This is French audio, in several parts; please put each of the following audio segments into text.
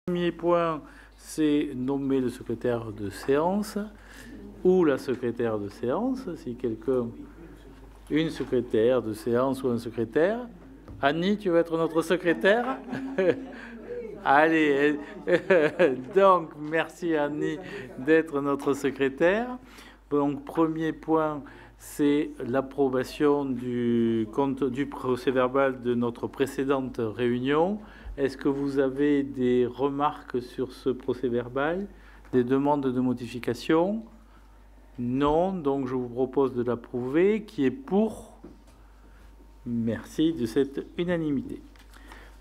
Premier point, c'est nommer le secrétaire de séance ou la secrétaire de séance, si quelqu'un... Une secrétaire de séance ou un secrétaire. Annie, tu veux être notre secrétaire? Allez, donc merci Annie d'être notre secrétaire. Donc premier point, c'est l'approbation du procès-verbal de notre précédente réunion. Est-ce que vous avez des remarques sur ce procès-verbal, des demandes de modification? Non, donc je vous propose de l'approuver. Qui est pour? Merci de cette unanimité.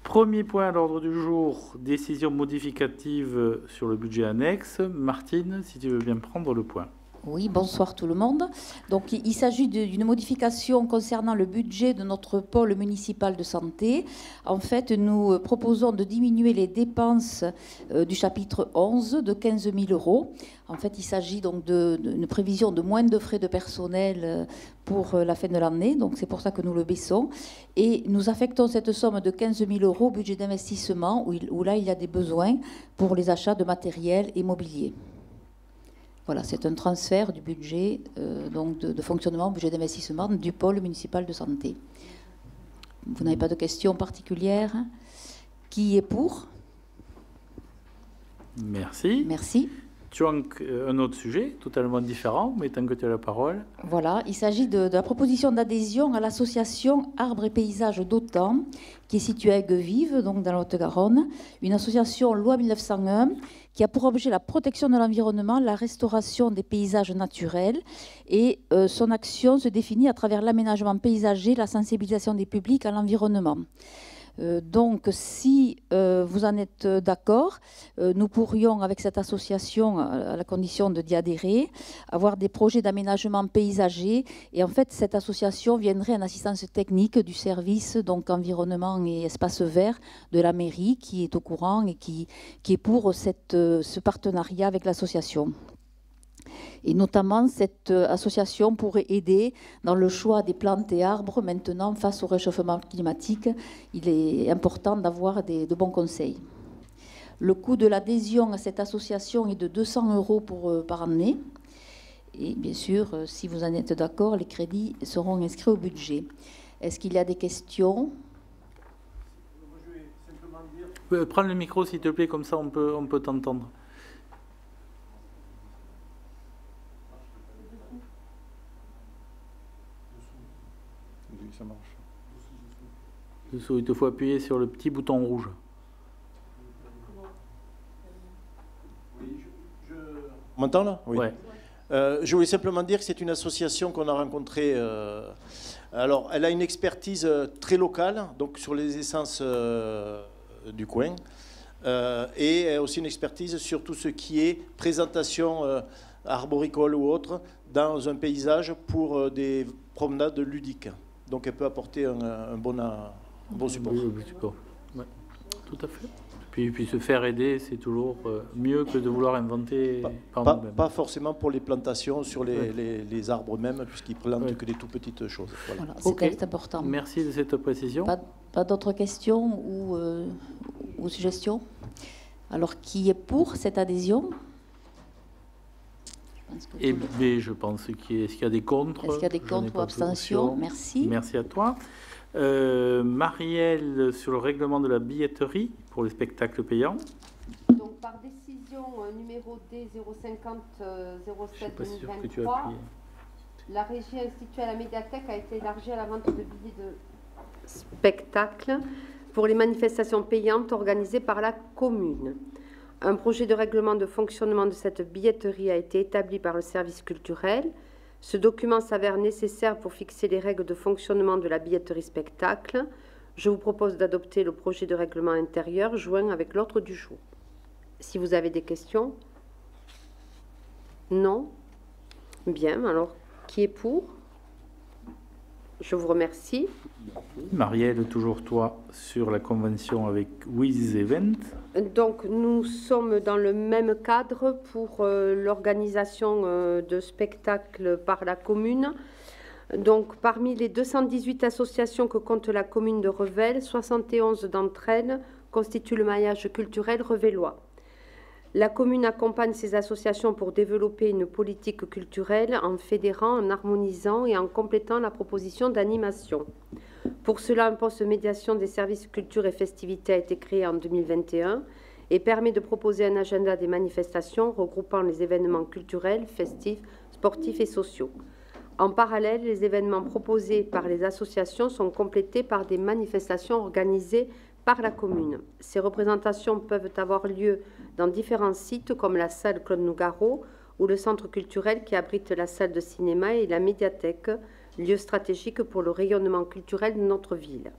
Premier point à l'ordre du jour, décision modificative sur le budget annexe. Martine, si tu veux bien prendre le point. Oui, bonsoir tout le monde. Donc, il s'agit d'une modification concernant le budget de notre pôle municipal de santé. En fait, nous proposons de diminuer les dépenses du chapitre 11 de 15 000 €. En fait, il s'agit donc d'une prévision de moins de frais de personnel pour la fin de l'année. Donc, c'est pour ça que nous le baissons. Et nous affectons cette somme de 15 000 € au budget d'investissement où là, il y a des besoins pour les achats de matériel et mobilier. Voilà, c'est un transfert du budget donc de fonctionnement, budget d'investissement du pôle municipal de santé. Vous n'avez pas de questions particulières? Qui est pour? Merci. Merci. Tu as un autre sujet totalement différent, mais tant que tu as la parole. Voilà, il s'agit de la proposition d'adhésion à l'association Arbres et Paysages d'Autan, qui est située à Aigues-Vives, donc dans la Haute-Garonne, une association loi 1901 qui a pour objet la protection de l'environnement, la restauration des paysages naturels, et son action se définit à travers l'aménagement paysager, la sensibilisation des publics à l'environnement. Donc, si vous en êtes d'accord, nous pourrions, avec cette association, à la condition d'y adhérer, avoir des projets d'aménagement paysager. Et en fait, cette association viendrait en assistance technique du service donc environnement et espace vert de la mairie, qui est au courant et qui est pour ce partenariat avec l'association. Et notamment, cette association pourrait aider dans le choix des plantes et arbres maintenant face au réchauffement climatique. Il est important d'avoir de bons conseils. Le coût de l'adhésion à cette association est de 200 € par année. Et bien sûr, si vous en êtes d'accord, les crédits seront inscrits au budget. Est-ce qu'il y a des questions? Prends le micro, s'il te plaît, comme ça on peut t'entendre. Ça marche. Dessous, il te faut appuyer sur le petit bouton rouge. On m'entend là? Oui. Ouais. Je voulais simplement dire que c'est une association qu'on a rencontrée. Alors, elle a une expertise très locale, donc sur les essences du coin, et elle a aussi une expertise sur tout ce qui est présentation arboricole ou autre dans un paysage pour des promenades ludiques. Donc elle peut apporter un bon support. Ouais, tout à fait. Puis se faire aider, c'est toujours mieux que de vouloir inventer par nous-mêmes. Pas forcément pour les plantations sur les arbres même, puisqu'ils plantent que des tout petites choses. Voilà, c'est important. Merci de cette précision. Pas d'autres questions ou suggestions? Alors, qui est pour cette adhésion? Et bien, je pense qu'il y a des contre. Est-ce qu'il y a des contre ou abstentions? Merci. Merci à toi. Marielle, sur le règlement de la billetterie pour les spectacles payants. Donc, par décision numéro D 050-07-2023, la régie instituée à la médiathèque a été élargie à la vente de billets de spectacle pour les manifestations payantes organisées par la commune. Un projet de règlement de fonctionnement de cette billetterie a été établi par le service culturel. Ce document s'avère nécessaire pour fixer les règles de fonctionnement de la billetterie spectacle. Je vous propose d'adopter le projet de règlement intérieur joint avec l'ordre du jour. Si vous avez des questions? Non? Bien, alors qui est pour? Je vous remercie. Marielle, toujours toi, sur la convention avec Wiz Event. Donc, nous sommes dans le même cadre pour l'organisation de spectacles par la commune. Donc, parmi les 218 associations que compte la commune de Revel, 71 d'entre elles constituent le maillage culturel revellois. La commune accompagne ces associations pour développer une politique culturelle en fédérant, en harmonisant et en complétant la proposition d'animation. Pour cela, un poste de médiation des services culture et festivités a été créé en 2021 et permet de proposer un agenda des manifestations regroupant les événements culturels, festifs, sportifs et sociaux. En parallèle, les événements proposés par les associations sont complétés par des manifestations organisées par la commune. Ces représentations peuvent avoir lieu dans différents sites comme la salle Claude Nougaro ou le centre culturel qui abrite la salle de cinéma et la médiathèque, lieu stratégique pour le rayonnement culturel de notre ville.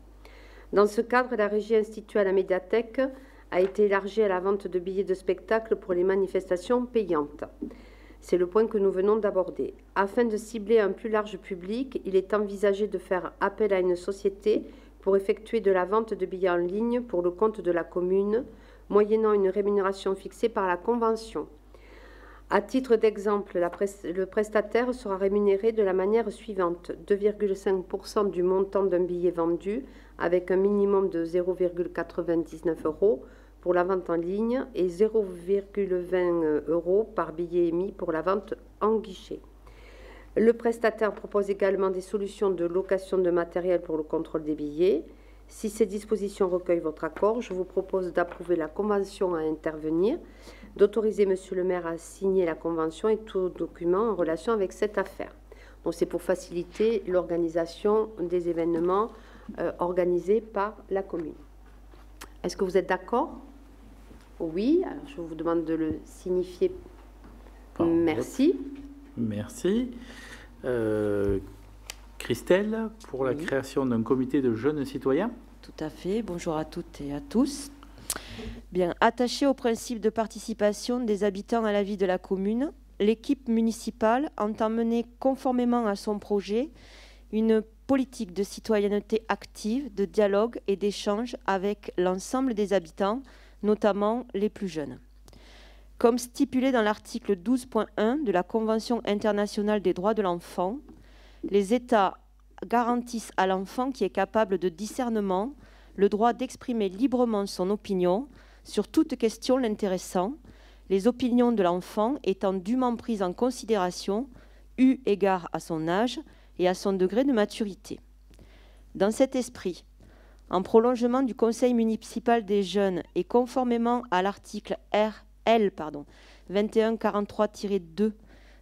Dans ce cadre, la régie instituée à la médiathèque a été élargie à la vente de billets de spectacle pour les manifestations payantes. C'est le point que nous venons d'aborder. Afin de cibler un plus large public, il est envisagé de faire appel à une société pour effectuer de la vente de billets en ligne pour le compte de la commune, moyennant une rémunération fixée par la convention. À titre d'exemple, le prestataire sera rémunéré de la manière suivante: 2,5% du montant d'un billet vendu, avec un minimum de 0,99 € pour la vente en ligne et 0,20 € par billet émis pour la vente en guichet. Le prestataire propose également des solutions de location de matériel pour le contrôle des billets. Si ces dispositions recueillent votre accord, je vous propose d'approuver la convention à intervenir, d'autoriser Monsieur le maire à signer la convention et tout document en relation avec cette affaire. Donc c'est pour faciliter l'organisation des événements organisés par la commune. Est-ce que vous êtes d'accord? Oui, alors je vous demande de le signifier. Merci. Merci. Christelle, pour la création d'un comité de jeunes citoyens. Tout à fait. Bonjour à toutes et à tous. Bien, attachée au principe de participation des habitants à la vie de la commune, l'équipe municipale entend mener conformément à son projet une politique de citoyenneté active, de dialogue et d'échange avec l'ensemble des habitants, notamment les plus jeunes. Comme stipulé dans l'article 12.1 de la Convention internationale des droits de l'enfant, les États garantissent à l'enfant qui est capable de discernement le droit d'exprimer librement son opinion sur toute question l'intéressant, les opinions de l'enfant étant dûment prises en considération eu égard à son âge et à son degré de maturité. Dans cet esprit, en prolongement du Conseil municipal des jeunes et conformément à l'article L 2143-2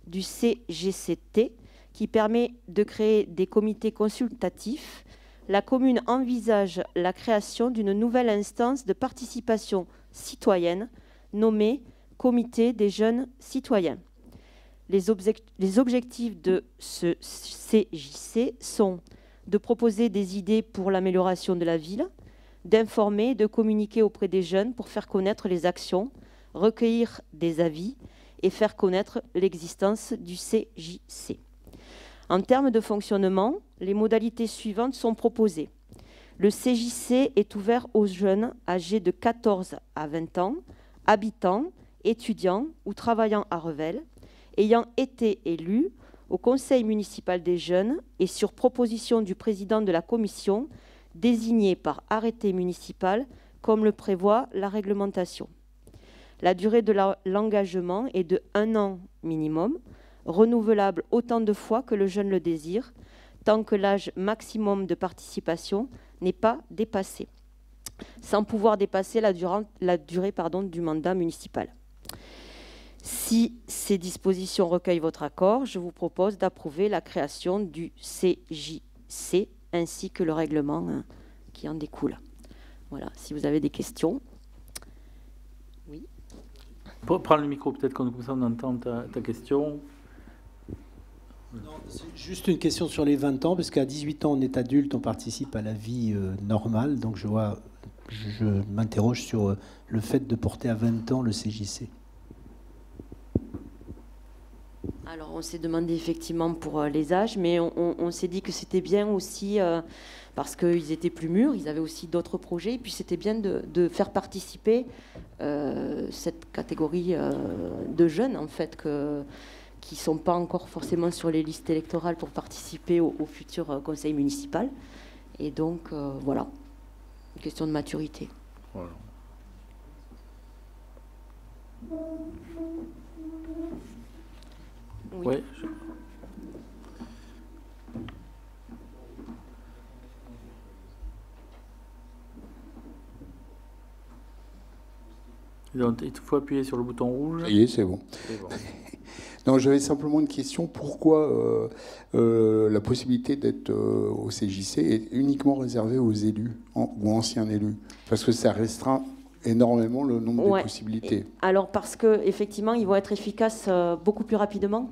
du CGCT, qui permet de créer des comités consultatifs, la commune envisage la création d'une nouvelle instance de participation citoyenne nommée Comité des jeunes citoyens. Les objectifs de ce CJC sont de proposer des idées pour l'amélioration de la ville, d'informer et de communiquer auprès des jeunes pour faire connaître les actions, recueillir des avis et faire connaître l'existence du CJC. En termes de fonctionnement, les modalités suivantes sont proposées. Le CJC est ouvert aux jeunes âgés de 14 à 20 ans, habitants, étudiants ou travaillant à Revel, ayant été élus au Conseil municipal des jeunes et sur proposition du président de la commission, désigné par arrêté municipal, comme le prévoit la réglementation. La durée de l'engagement est de 1 an minimum, renouvelable autant de fois que le jeune le désire, tant que l'âge maximum de participation n'est pas dépassé, sans pouvoir dépasser la durée du mandat municipal. Si ces dispositions recueillent votre accord, je vous propose d'approuver la création du CJC ainsi que le règlement qui en découle. Voilà, si vous avez des questions. Oui. Prends le micro, peut-être comme ça on entend ta question. Non, c'est juste une question sur les 20 ans, parce qu'à 18 ans, on est adulte, on participe à la vie normale. Donc je m'interroge sur le fait de porter à 20 ans le CJC. Alors, on s'est demandé effectivement pour les âges, mais on s'est dit que c'était bien aussi, parce qu'ils étaient plus mûrs, ils avaient aussi d'autres projets, et puis c'était bien de faire participer cette catégorie de jeunes, en fait, qui ne sont pas encore forcément sur les listes électorales pour participer au futur conseil municipal. Et donc, voilà, une question de maturité. Voilà. Oui. Ouais. Donc, il faut appuyer sur le bouton rouge. Ça y est, c'est bon. C'est bon. Non, j'avais simplement une question. Pourquoi la possibilité d'être au CJC est uniquement réservée aux élus ou anciens élus? Parce que ça restreint énormément le nombre de possibilités. Alors parce qu'effectivement, ils vont être efficaces beaucoup plus rapidement,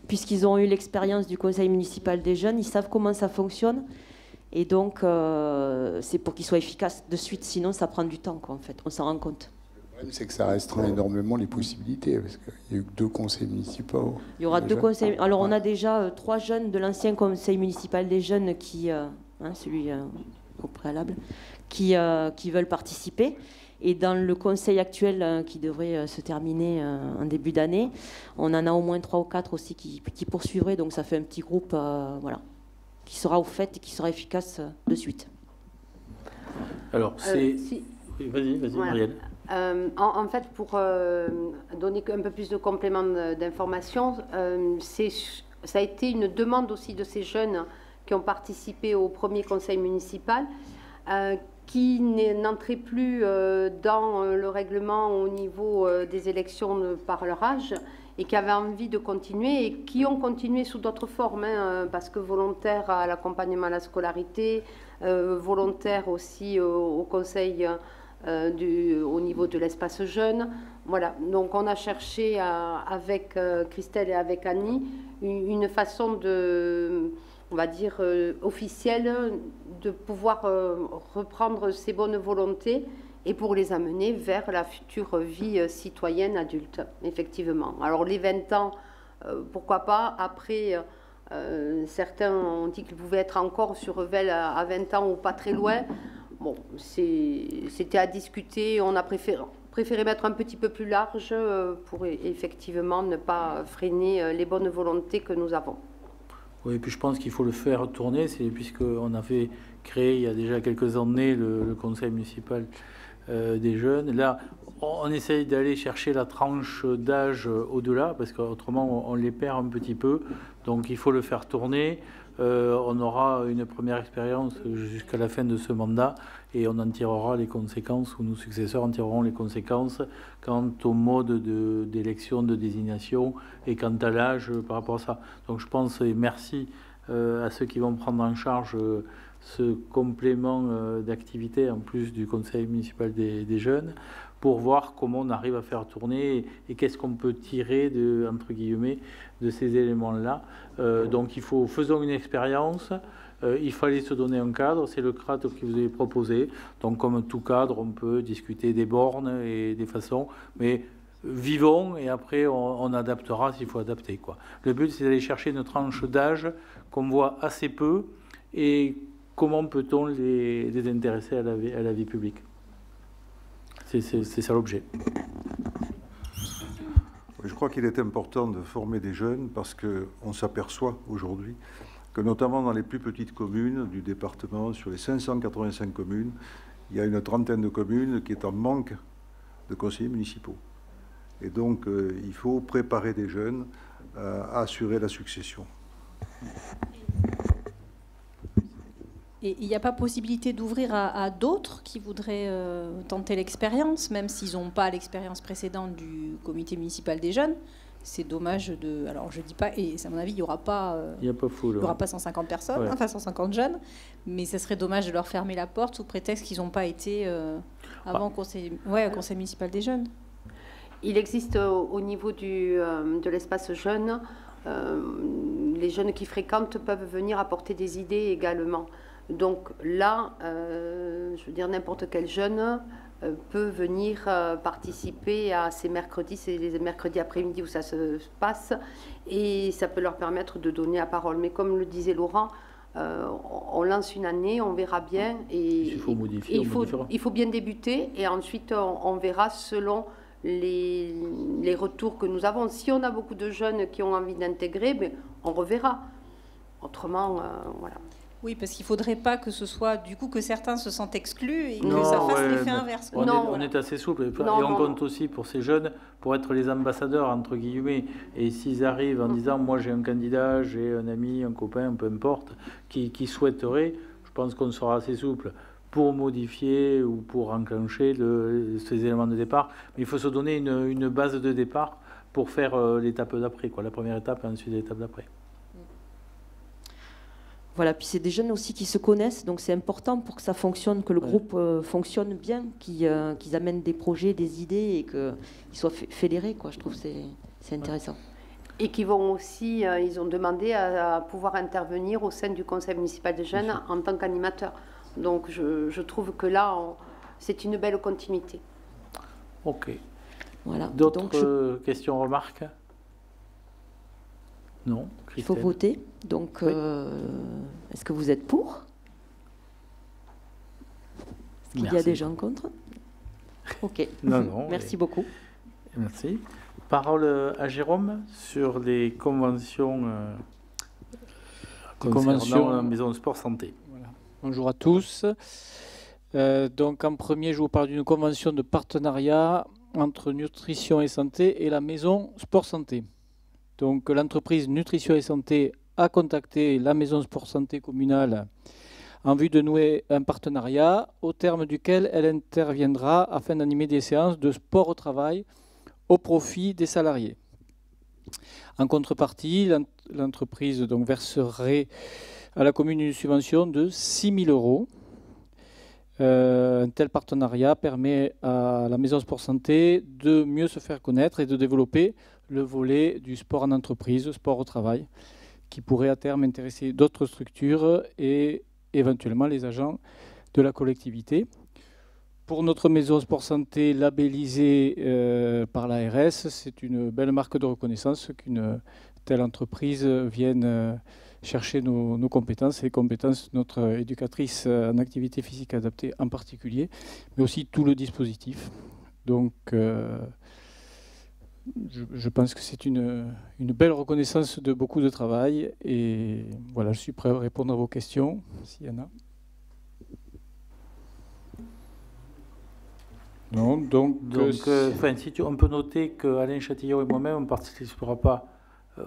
puisqu'ils ont eu l'expérience du conseil municipal des jeunes, ils savent comment ça fonctionne. Et donc, c'est pour qu'ils soient efficaces de suite. Sinon, ça prend du temps, quoi, en fait. On s'en rend compte. Le problème, c'est que ça restreint énormément les possibilités, parce qu'il n'y a eu que 2 conseils municipaux. Il y aura déjà 2 conseils. Alors, on a déjà 3 jeunes de l'ancien conseil municipal des jeunes, qui, celui au préalable, qui veulent participer. Et dans le conseil actuel qui devrait se terminer en début d'année, on en a au moins 3 ou 4 aussi qui poursuivraient. Donc, ça fait un petit groupe qui sera au fait et qui sera efficace de suite. Alors, c'est... Vas-y, voilà. Marielle. En fait, pour donner un peu plus de compléments d'information, ça a été une demande aussi de ces jeunes qui ont participé au premier conseil municipal, qui n'entraient plus dans le règlement au niveau des élections par leur âge et qui avaient envie de continuer et qui ont continué sous d'autres formes, parce que volontaires à l'accompagnement à la scolarité, volontaires aussi au conseil au niveau de l'espace jeune. Voilà, donc on a cherché avec Christelle et avec Annie une façon de, on va dire, officielle de pouvoir reprendre ces bonnes volontés et pour les amener vers la future vie citoyenne adulte, effectivement. Alors les 20 ans, pourquoi pas, après... certains ont dit qu'ils pouvaient être encore sur Revel à 20 ans ou pas très loin. Bon, c'était à discuter. On a préféré mettre un petit peu plus large pour effectivement ne pas freiner les bonnes volontés que nous avons. Oui, et puis je pense qu'il faut le faire tourner, puisqu'on avait créé il y a déjà quelques années le conseil municipal des jeunes. Là, on essaye d'aller chercher la tranche d'âge au-delà, parce qu'autrement on les perd un petit peu. Donc il faut le faire tourner. On aura une première expérience jusqu'à la fin de ce mandat et on en tirera les conséquences, ou nos successeurs en tireront les conséquences quant au mode d'élection, de désignation et quant à l'âge par rapport à ça. Donc je pense, et merci à ceux qui vont prendre en charge ce complément d'activité en plus du conseil municipal des jeunes, pour voir comment on arrive à faire tourner et qu'est-ce qu'on peut tirer entre guillemets de ces éléments-là. Donc faisons une expérience, il fallait se donner un cadre, c'est le cadre que vous avez proposé. Donc comme tout cadre, on peut discuter des bornes et des façons, mais vivons et après on adaptera s'il faut adapter, quoi. Le but, c'est d'aller chercher une tranche d'âge qu'on voit assez peu et comment peut-on les intéresser à la vie publique. C'est ça l'objet. Je crois qu'il est important de former des jeunes parce qu'on s'aperçoit aujourd'hui que notamment dans les plus petites communes du département, sur les 585 communes, il y a une trentaine de communes qui est en manque de conseillers municipaux. Et donc, il faut préparer des jeunes à assurer la succession. Et il n'y a pas possibilité d'ouvrir à d'autres qui voudraient tenter l'expérience, même s'ils n'ont pas l'expérience précédente du comité municipal des jeunes. C'est dommage de... Alors, je ne dis pas... Et à mon avis, il n'y aura pas... il n'y aura pas 150 personnes, ouais. Enfin 150 jeunes. Mais ce serait dommage de leur fermer la porte sous prétexte qu'ils n'ont pas été avant au conseil municipal des jeunes. Il existe au niveau de l'espace jeune, les jeunes qui fréquentent peuvent venir apporter des idées également. Donc là, je veux dire, n'importe quel jeune peut venir participer à ces mercredis, c'est les mercredis après-midi où ça se passe, et ça peut leur permettre de donner la parole. Mais comme le disait Laurent, on lance une année, on verra bien, et il faut modifier, il faut bien débuter, et ensuite on verra selon les retours que nous avons. Si on a beaucoup de jeunes qui ont envie d'intégrer, on reverra. Autrement, voilà. Oui, parce qu'il ne faudrait pas que ce soit du coup que certains se sentent exclus et que Non, ça fasse ouais, l'effet mais inverse. On est assez souple et on compte aussi pour ces jeunes pour être les ambassadeurs entre guillemets. Et s'ils arrivent en disant moi j'ai un candidat, j'ai un ami, un copain, peu importe, qui souhaiterait, je pense qu'on sera assez souple pour modifier ou pour enclencher ces éléments de départ. Mais il faut se donner une base de départ pour faire l'étape d'après, quoi, la première étape et ensuite l'étape d'après. Voilà, puis c'est des jeunes aussi qui se connaissent, donc c'est important pour que ça fonctionne, que le groupe fonctionne bien, qu'ils amènent des projets, des idées et qu'ils soient fédérés, quoi. Je trouve que c'est intéressant. Et qui vont aussi, ils ont demandé à pouvoir intervenir au sein du conseil municipal des jeunes en tant qu'animateur. Donc je trouve que là, c'est une belle continuité. Ok. Voilà. D'autres questions, remarques? Non, il faut voter. Donc, oui. Est-ce que vous êtes pour? Est-ce qu'il y a des gens contre? Ok. Non, merci beaucoup. Merci. Parole à Jérôme sur les conventions concernant la maison de sport santé. Voilà. Bonjour à tous. Donc en premier, je vous parle d'une convention de partenariat entre nutrition et santé et la maison sport santé. Donc l'entreprise Nutrition et Santé a contacté la maison sport santé communale en vue de nouer un partenariat au terme duquel elle interviendra afin d'animer des séances de sport au travail au profit des salariés. En contrepartie, l'entreprise donc verserait à la commune une subvention de 6 000 €. Un tel partenariat permet à la maison sport santé de mieux se faire connaître et de développer le volet du sport en entreprise, sport au travail, qui pourrait à terme intéresser d'autres structures et éventuellement les agents de la collectivité. Pour notre maison sport santé labellisée par l'ARS, c'est une belle marque de reconnaissance qu'une telle entreprise vienne chercher nos compétences, et les compétences de notre éducatrice en activité physique adaptée en particulier, mais aussi tout le dispositif. Donc, je pense que c'est une belle reconnaissance de beaucoup de travail. Et voilà, je suis prêt à répondre à vos questions, s'il y en a. Non, donc on peut noter qu'Alain Chatillon et moi-même, on ne participera pas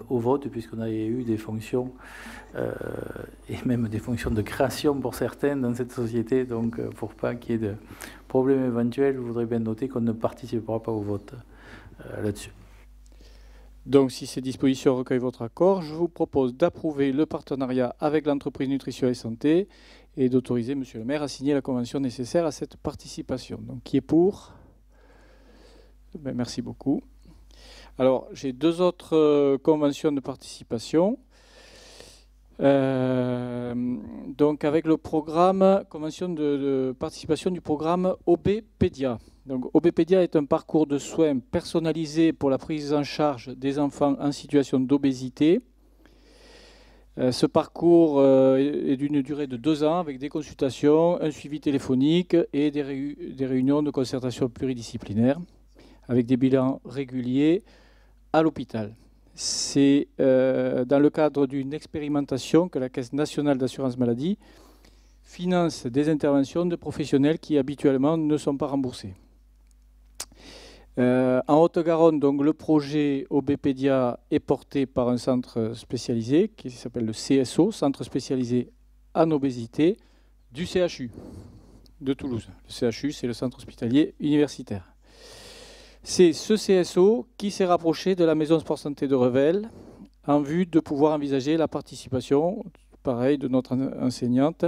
au vote, puisqu'on a eu des fonctions, et même des fonctions de création pour certains dans cette société. Donc, pour pas qu'il y ait de problèmes éventuels, je voudrais bien noter qu'on ne participera pas au vote là-dessus. Donc, si ces dispositions recueillent votre accord, je vous propose d'approuver le partenariat avec l'entreprise Nutrition et Santé et d'autoriser Monsieur le maire à signer la convention nécessaire à cette participation. Donc, qui est pour? Ben, merci beaucoup. Alors, j'ai deux autres conventions de participation. Donc, avec le programme, convention de participation du programme OBPédia. Donc, OBPédia est un parcours de soins personnalisé pour la prise en charge des enfants en situation d'obésité. Ce parcours est d'une durée de 2 ans avec des consultations, un suivi téléphonique et des réunions de concertation pluridisciplinaires avec des bilans réguliers à l'hôpital. C'est dans le cadre d'une expérimentation que la Caisse nationale d'assurance maladie finance des interventions de professionnels qui habituellement ne sont pas remboursés. En Haute-Garonne, donc, le projet OBPédia est porté par un centre spécialisé qui s'appelle le CSO, Centre spécialisé en obésité du CHU de Toulouse. Le CHU, c'est le centre hospitalier universitaire. C'est ce CSO qui s'est rapproché de la maison sport santé de Revel en vue de pouvoir envisager la participation, pareil, de notre enseignante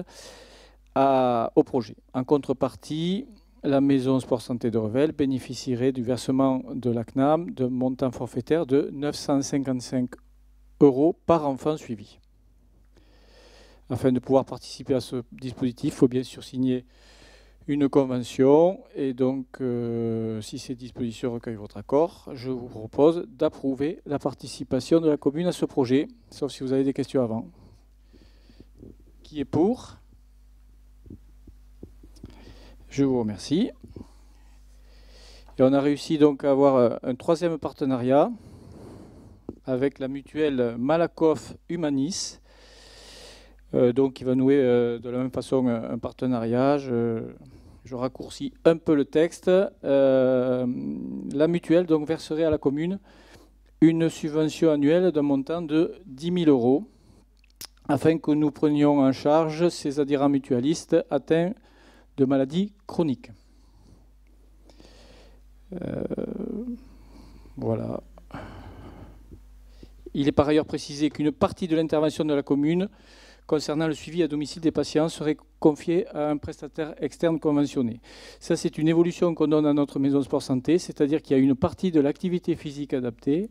au projet. En contrepartie, la maison sport santé de Revel bénéficierait du versement de la CNAM d'un montant forfaitaire de 955 € par enfant suivi. Afin de pouvoir participer à ce dispositif, il faut bien sûr signer une convention. Et donc, si ces dispositions recueillent votre accord, je vous propose d'approuver la participation de la commune à ce projet, sauf si vous avez des questions avant. Qui est pour ? Je vous remercie. Et on a réussi donc à avoir un troisième partenariat avec la mutuelle Malakoff Humanis. Donc il va nouer de la même façon un partenariat. Je raccourcis un peu le texte. La mutuelle donc verserait à la commune une subvention annuelle d'un montant de 10 000 € afin que nous prenions en charge ces adhérents mutualistes atteints de maladies chroniques. Voilà. Il est par ailleurs précisé qu'une partie de l'intervention de la commune concernant le suivi à domicile des patients serait confiée à un prestataire externe conventionné. Ça, c'est une évolution qu'on donne à notre maison sport santé, c'est-à-dire qu'il y a une partie de l'activité physique adaptée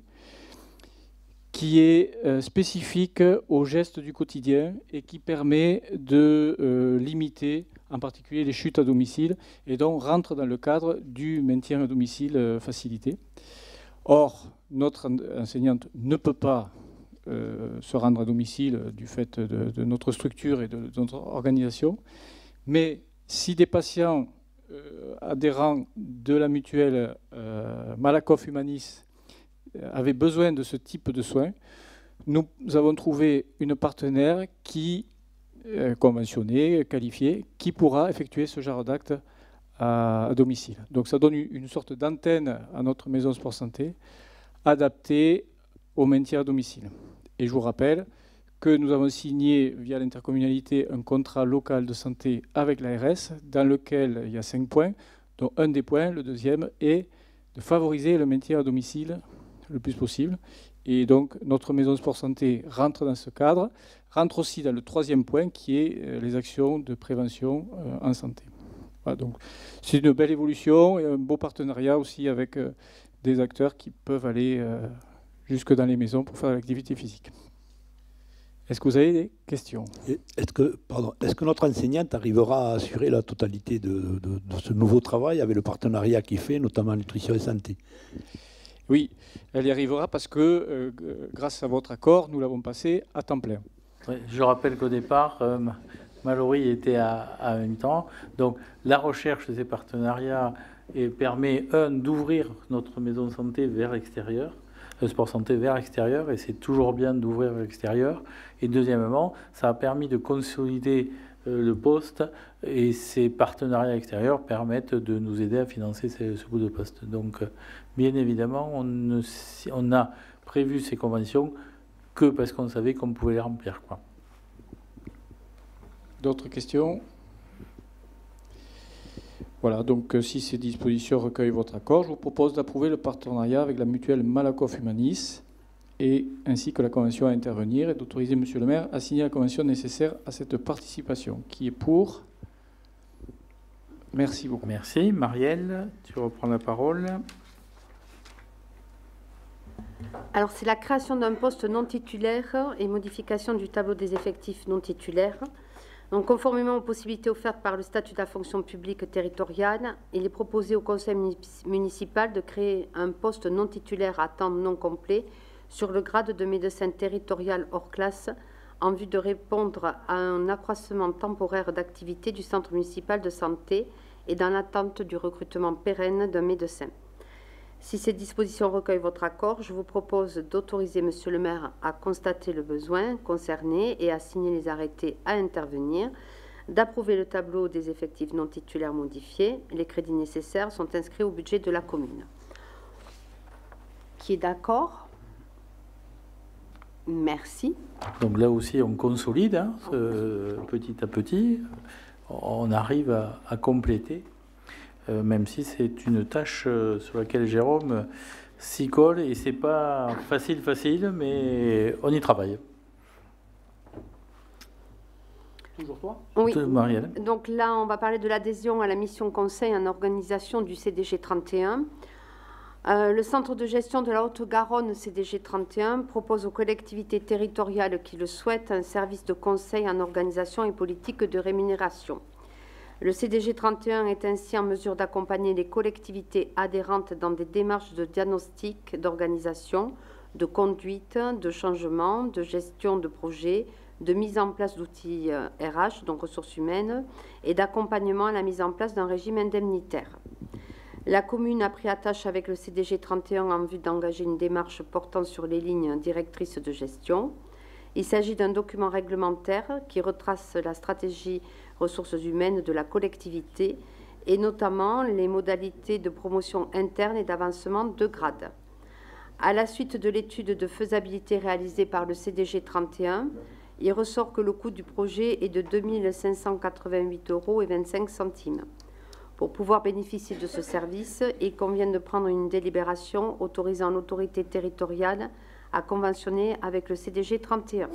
qui est spécifique aux gestes du quotidien et qui permet de limiter en particulier les chutes à domicile et donc rentre dans le cadre du maintien à domicile facilité. Or, notre enseignante ne peut pas se rendre à domicile du fait de notre structure et de notre organisation, mais si des patients adhérents de la mutuelle Malakoff Humanis avaient besoin de ce type de soins, nous avons trouvé une partenaire qui conventionnée, qualifiée, qui pourra effectuer ce genre d'acte à domicile. Donc ça donne une sorte d'antenne à notre maison sport santé adaptée au maintien à domicile. Et je vous rappelle que nous avons signé via l'intercommunalité un contrat local de santé avec l'ARS dans lequel il y a 5 points, dont un des points, le deuxième, est de favoriser le maintien à domicile le plus possible. Et donc notre maison sport santé rentre dans ce cadre, rentre aussi dans le 3e point qui est les actions de prévention en santé. Voilà, donc c'est une belle évolution et un beau partenariat aussi avec des acteurs qui peuvent aller jusque dans les maisons pour faire de l'activité physique. Est-ce que vous avez des questions? Est-ce que notre enseignante arrivera à assurer la totalité de ce nouveau travail avec le partenariat qu'il fait, notamment nutrition et santé? Oui, elle y arrivera parce que grâce à votre accord, nous l'avons passé à temps plein. Oui, je rappelle qu'au départ, Mallory était à mi-temps. Donc la recherche de ces partenariats permet, d'ouvrir notre maison de santé vers l'extérieur, le sport santé vers l'extérieur, et c'est toujours bien d'ouvrir vers l'extérieur. Et deuxièmement, ça a permis de consolider le poste, et ces partenariats extérieurs permettent de nous aider à financer ce bout de poste. Donc bien évidemment, on a prévu ces conventions que parce qu'on savait qu'on pouvait les remplir, quoi. D'autres questions? Voilà, donc si ces dispositions recueillent votre accord, je vous propose d'approuver le partenariat avec la mutuelle Malakoff Humanis et ainsi que la convention à intervenir et d'autoriser Monsieur le maire à signer la convention nécessaire à cette participation. Qui est pour? Merci beaucoup. Merci. Marielle, tu reprends la parole. Alors, c'est la création d'un poste non titulaire et modification du tableau des effectifs non titulaires. Donc, conformément aux possibilités offertes par le statut de la fonction publique territoriale, il est proposé au conseil municipal de créer un poste non titulaire à temps non complet sur le grade de médecin territorial hors classe en vue de répondre à un accroissement temporaire d'activité du centre municipal de santé et dans l'attente du recrutement pérenne d'un médecin. Si ces dispositions recueillent votre accord, je vous propose d'autoriser Monsieur le maire à constater le besoin concerné et à signer les arrêtés à intervenir, d'approuver le tableau des effectifs non titulaires modifiés. Les crédits nécessaires sont inscrits au budget de la commune. Qui est d'accord? Merci. Donc là aussi, on consolide petit à petit. On arrive à compléter. Même si c'est une tâche sur laquelle Jérôme s'y colle et c'est pas facile, mais on y travaille. Toujours toi? Oui. Marielle. Donc là, on va parler de l'adhésion à la mission conseil en organisation du CDG 31. Le centre de gestion de la Haute-Garonne, CDG 31, propose aux collectivités territoriales qui le souhaitent un service de conseil en organisation et politique de rémunération. Le CDG 31 est ainsi en mesure d'accompagner les collectivités adhérentes dans des démarches de diagnostic, d'organisation, de conduite, de changement, de gestion de projet, de mise en place d'outils RH, donc ressources humaines, et d'accompagnement à la mise en place d'un régime indemnitaire. La commune a pris attache avec le CDG 31 en vue d'engager une démarche portant sur les lignes directrices de gestion. Il s'agit d'un document réglementaire qui retrace la stratégie ressources humaines de la collectivité et notamment les modalités de promotion interne et d'avancement de grade. À la suite de l'étude de faisabilité réalisée par le CDG 31, il ressort que le coût du projet est de 2 588,25 €. Pour pouvoir bénéficier de ce service, il convient de prendre une délibération autorisant l'autorité territoriale à conventionner avec le CDG 31.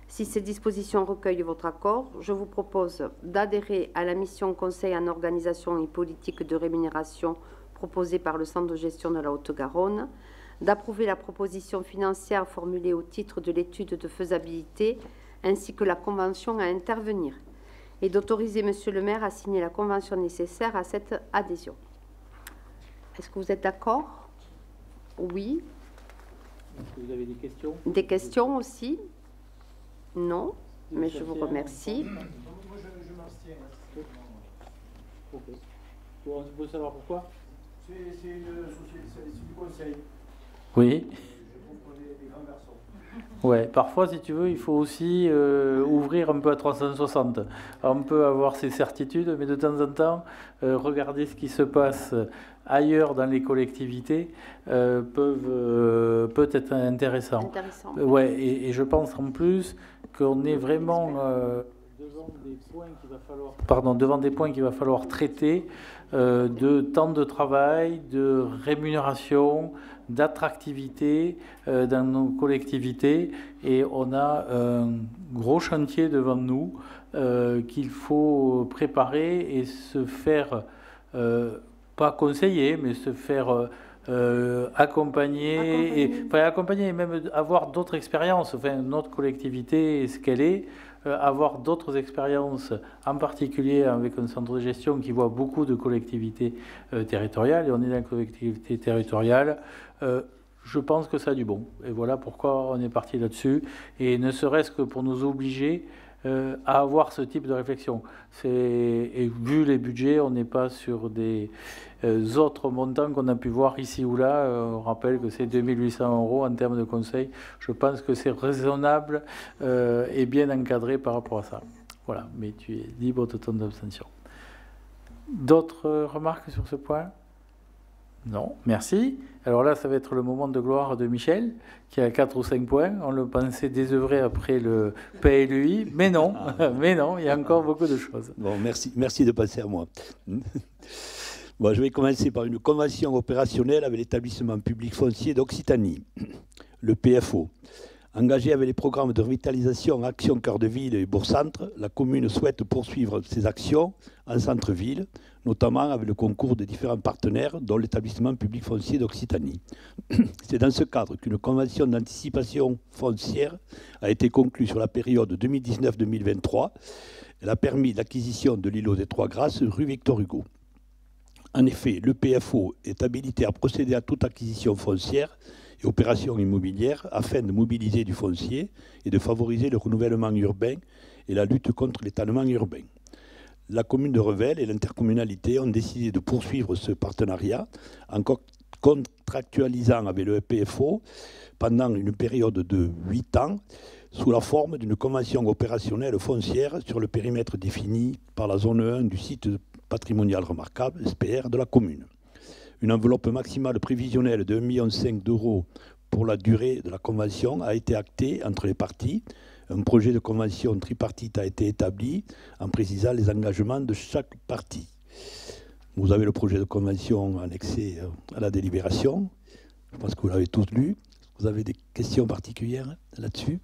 Si ces dispositions recueillent votre accord, je vous propose d'adhérer à la mission Conseil en organisation et politique de rémunération proposée par le Centre de gestion de la Haute-Garonne, d'approuver la proposition financière formulée au titre de l'étude de faisabilité, ainsi que la convention à intervenir, et d'autoriser Monsieur le maire à signer la convention nécessaire à cette adhésion. Est-ce que vous êtes d'accord? Oui. Est-ce que vous avez des questions? Des questions aussi? Non, mais je vous remercie. Moi, je m'abstiens. Ok. On peut savoir pourquoi? C'est du conseil. Oui. Je trouve qu'on est des grands garçons. Ouais, parfois, si tu veux, il faut aussi ouvrir un peu à 360. On peut avoir ses certitudes, mais de temps en temps, regarder ce qui se passe ailleurs dans les collectivités peut être intéressant. Ouais, et je pense en plus qu'on est vraiment devant des points qu'il va falloir traiter de temps de travail, de rémunération, d'attractivité dans nos collectivités, et on a un gros chantier devant nous qu'il faut préparer et se faire, pas conseiller, mais se faire accompagner, et même avoir d'autres expériences. Enfin, notre collectivité, ce qu'elle est, avoir d'autres expériences, en particulier avec un centre de gestion qui voit beaucoup de collectivités territoriales, et on est dans la collectivité territoriale, je pense que ça a du bon. Et voilà pourquoi on est parti là-dessus, et ne serait-ce que pour nous obliger à avoir ce type de réflexion. Et vu les budgets, on n'est pas sur des autres montants qu'on a pu voir ici ou là. On rappelle que c'est 2 800 € en termes de conseil. Je pense que c'est raisonnable et bien encadré par rapport à ça. Voilà, mais tu es libre de ton abstention. D'autres remarques sur ce point? Non, merci. Alors là, ça va être le moment de gloire de Michel, qui a 4 ou 5 points. On le pensait désœuvré après le PLUI, mais non, mais non, il y a encore beaucoup de choses. Bon, merci de passer à moi. Bon, je vais commencer par une convention opérationnelle avec l'établissement public foncier d'Occitanie, le PFO. Engagé avec les programmes de revitalisation Action Cœur de Ville et Bourg-Centre, la commune souhaite poursuivre ses actions en centre-ville, notamment avec le concours de différents partenaires, dont l'établissement public foncier d'Occitanie. C'est dans ce cadre qu'une convention d'anticipation foncière a été conclue sur la période 2019-2023. Elle a permis l'acquisition de l'îlot des Trois Grâces, rue Victor Hugo. En effet, le PFO est habilité à procéder à toute acquisition foncière et opérations immobilières afin de mobiliser du foncier et de favoriser le renouvellement urbain et la lutte contre l'étalement urbain. La commune de Revel et l'intercommunalité ont décidé de poursuivre ce partenariat en contractualisant avec le PFO pendant une période de 8 ans sous la forme d'une convention opérationnelle foncière sur le périmètre défini par la zone 1 du site patrimonial remarquable, SPR, de la commune. Une enveloppe maximale prévisionnelle de 1,5 million € pour la durée de la convention a été actée entre les parties. Un projet de convention tripartite a été établi en précisant les engagements de chaque partie. Vous avez le projet de convention annexé à la délibération. Je pense que vous l'avez tous lu. Vous avez des questions particulières là-dessus?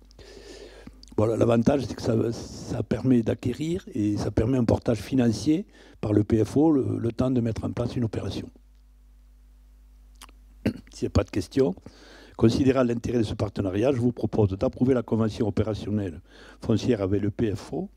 Voilà, l'avantage, c'est que ça permet d'acquérir et ça permet un portage financier par le PFO le temps de mettre en place une opération. S'il n'y a pas de questions, considérant l'intérêt de ce partenariat, je vous propose d'approuver la convention opérationnelle foncière avec le PFO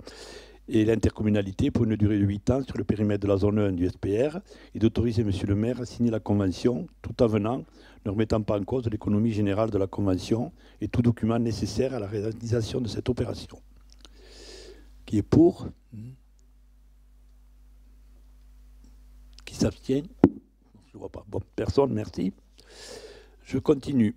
et l'intercommunalité pour une durée de 8 ans sur le périmètre de la zone 1 du SPR et d'autoriser Monsieur le maire à signer la convention tout en venant, ne remettant pas en cause l'économie générale de la convention et tout document nécessaire à la réalisation de cette opération. Qui est pour? Qui s'abstient? Je ne vois pas. Bon, personne, merci. Je continue.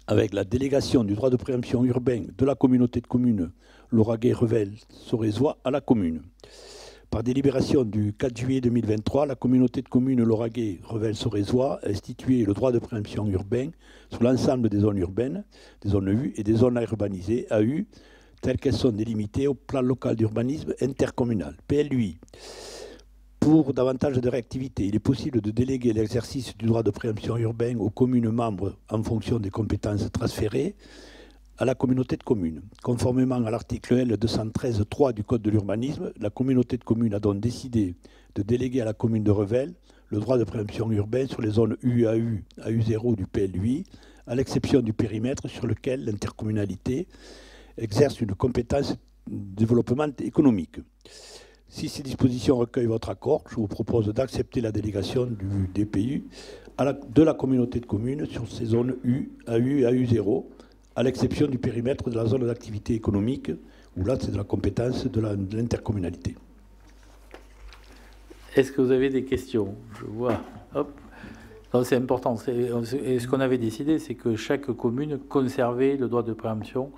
avec la délégation du droit de préemption urbain de la communauté de communes Lauragais-Revel-Sorézois à la commune. Par délibération du 4 juillet 2023, la communauté de communes Lauragais-Revel-Sorézois a institué le droit de préemption urbain sur l'ensemble des zones urbaines, des zones U et des zones à urbaniser, AU, telles qu'elles sont délimitées au plan local d'urbanisme intercommunal, PLUI. Pour davantage de réactivité, il est possible de déléguer l'exercice du droit de préemption urbain aux communes membres en fonction des compétences transférées à la communauté de communes. Conformément à l'article L 213.3 du Code de l'urbanisme, la communauté de communes a donc décidé de déléguer à la commune de Revel le droit de préemption urbain sur les zones UAU, AU0 du PLUI, à l'exception du périmètre sur lequel l'intercommunalité exerce une compétence de développement économique. Si ces dispositions recueillent votre accord, je vous propose d'accepter la délégation du DPU de la communauté de communes sur ces zones U, AU et AU0, à l'exception du périmètre de la zone d'activité économique, où là, c'est de la compétence de l'intercommunalité. Est-ce que vous avez des questions? Je vois. Hop. C'est important. Et ce qu'on avait décidé, c'est que chaque commune conservait le droit de préemption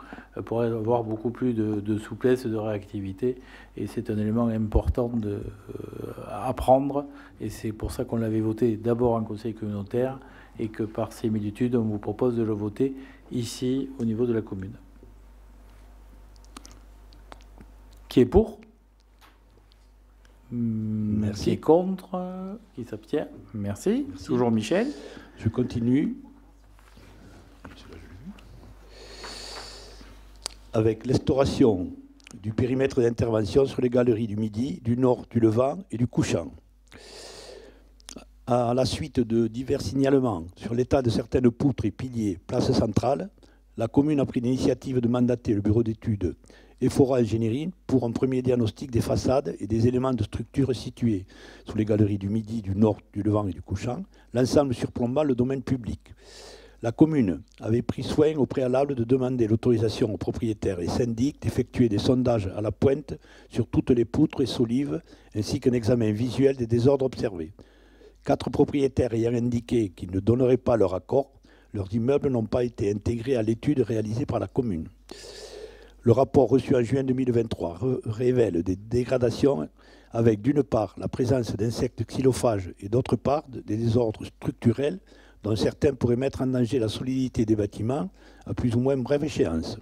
pour avoir beaucoup plus de souplesse, de réactivité. Et c'est un élément important à prendre. Et c'est pour ça qu'on l'avait voté d'abord en conseil communautaire et que par similitude, on vous propose de le voter ici au niveau de la commune. Qui est pour? Merci. Qui est contre? Qui s'abstient? Merci. Toujours Michel. Je continue. Avec l'instauration du périmètre d'intervention sur les galeries du Midi, du Nord, du Levant et du Couchant. À la suite de divers signalements sur l'état de certaines poutres et piliers place centrale, la commune a pris l'initiative de mandater le bureau d'études Efora Ingénierie pour un premier diagnostic des façades et des éléments de structure situés sur les galeries du Midi, du Nord, du Levant et du Couchant, l'ensemble surplombant le domaine public. La commune avait pris soin au préalable de demander l'autorisation aux propriétaires et syndics d'effectuer des sondages à la pointe sur toutes les poutres et solives, ainsi qu'un examen visuel des désordres observés. 4 propriétaires ayant indiqué qu'ils ne donneraient pas leur accord, leurs immeubles n'ont pas été intégrés à l'étude réalisée par la commune. Le rapport reçu en juin 2023 révèle des dégradations avec d'une part la présence d'insectes xylophages et d'autre part des désordres structurels dont certains pourraient mettre en danger la solidité des bâtiments à plus ou moins brève échéance.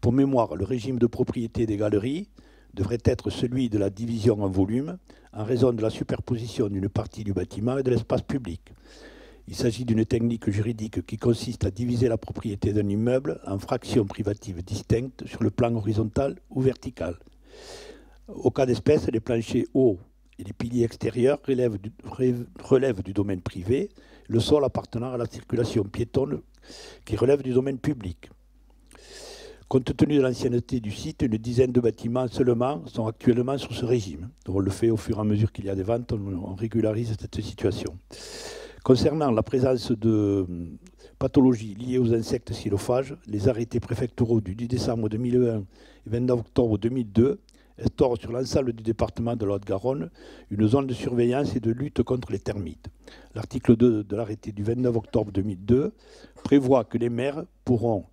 Pour mémoire, le régime de propriété des galeries devrait être celui de la division en volume en raison de la superposition d'une partie du bâtiment et de l'espace public. Il s'agit d'une technique juridique qui consiste à diviser la propriété d'un immeuble en fractions privatives distinctes sur le plan horizontal ou vertical. Au cas d'espèce, les planchers hauts et les piliers extérieurs relèvent du domaine privé, le sol appartenant à la circulation piétonne qui relève du domaine public. Compte tenu de l'ancienneté du site, une dizaine de bâtiments seulement sont actuellement sous ce régime. Donc on le fait au fur et à mesure qu'il y a des ventes, on régularise cette situation. Concernant la présence de pathologies liées aux insectes xylophages, les arrêtés préfectoraux du 10 décembre 2001 et 29 octobre 2002 instaurent sur l'ensemble du département de la Haute-Garonne une zone de surveillance et de lutte contre les termites. L'article 2 de l'arrêté du 29 octobre 2002 prévoit que les maires pourront,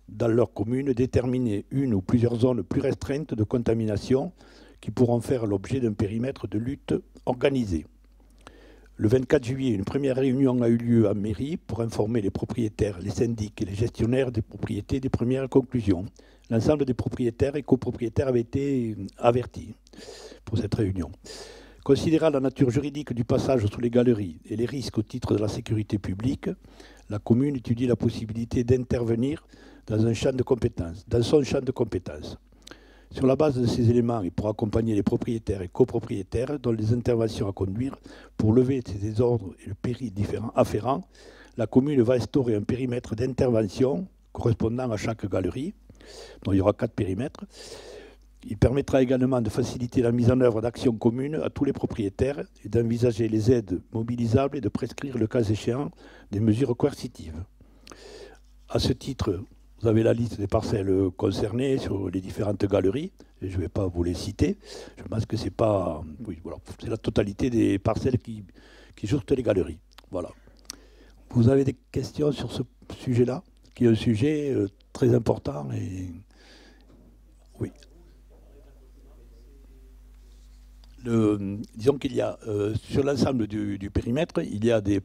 dans leur commune, déterminer une ou plusieurs zones plus restreintes de contamination qui pourront faire l'objet d'un périmètre de lutte organisé. Le 24 juillet, une première réunion a eu lieu à mairie pour informer les propriétaires, les syndics et les gestionnaires des propriétés des premières conclusions. L'ensemble des propriétaires et copropriétaires avaient été avertis pour cette réunion. Considérant la nature juridique du passage sous les galeries et les risques au titre de la sécurité publique, la commune étudie la possibilité d'intervenir dans son champ de compétences. Sur la base de ces éléments et pour accompagner les propriétaires et copropriétaires dans les interventions à conduire pour lever ces désordres et le péril afférent, la commune va instaurer un périmètre d'intervention correspondant à chaque galerie, dont il y aura 4 périmètres. Il permettra également de faciliter la mise en œuvre d'actions communes à tous les propriétaires et d'envisager les aides mobilisables et de prescrire, le cas échéant, des mesures coercitives. À ce titre, vous avez la liste des parcelles concernées sur les différentes galeries, et je ne vais pas vous les citer. Je pense que c'est pas... Oui, voilà, c'est la totalité des parcelles qui jouxtent les galeries. Voilà. Vous avez des questions sur sujet-là, qui est un sujet très important. Et oui. Disons qu'il y a, sur l'ensemble du périmètre, il y a des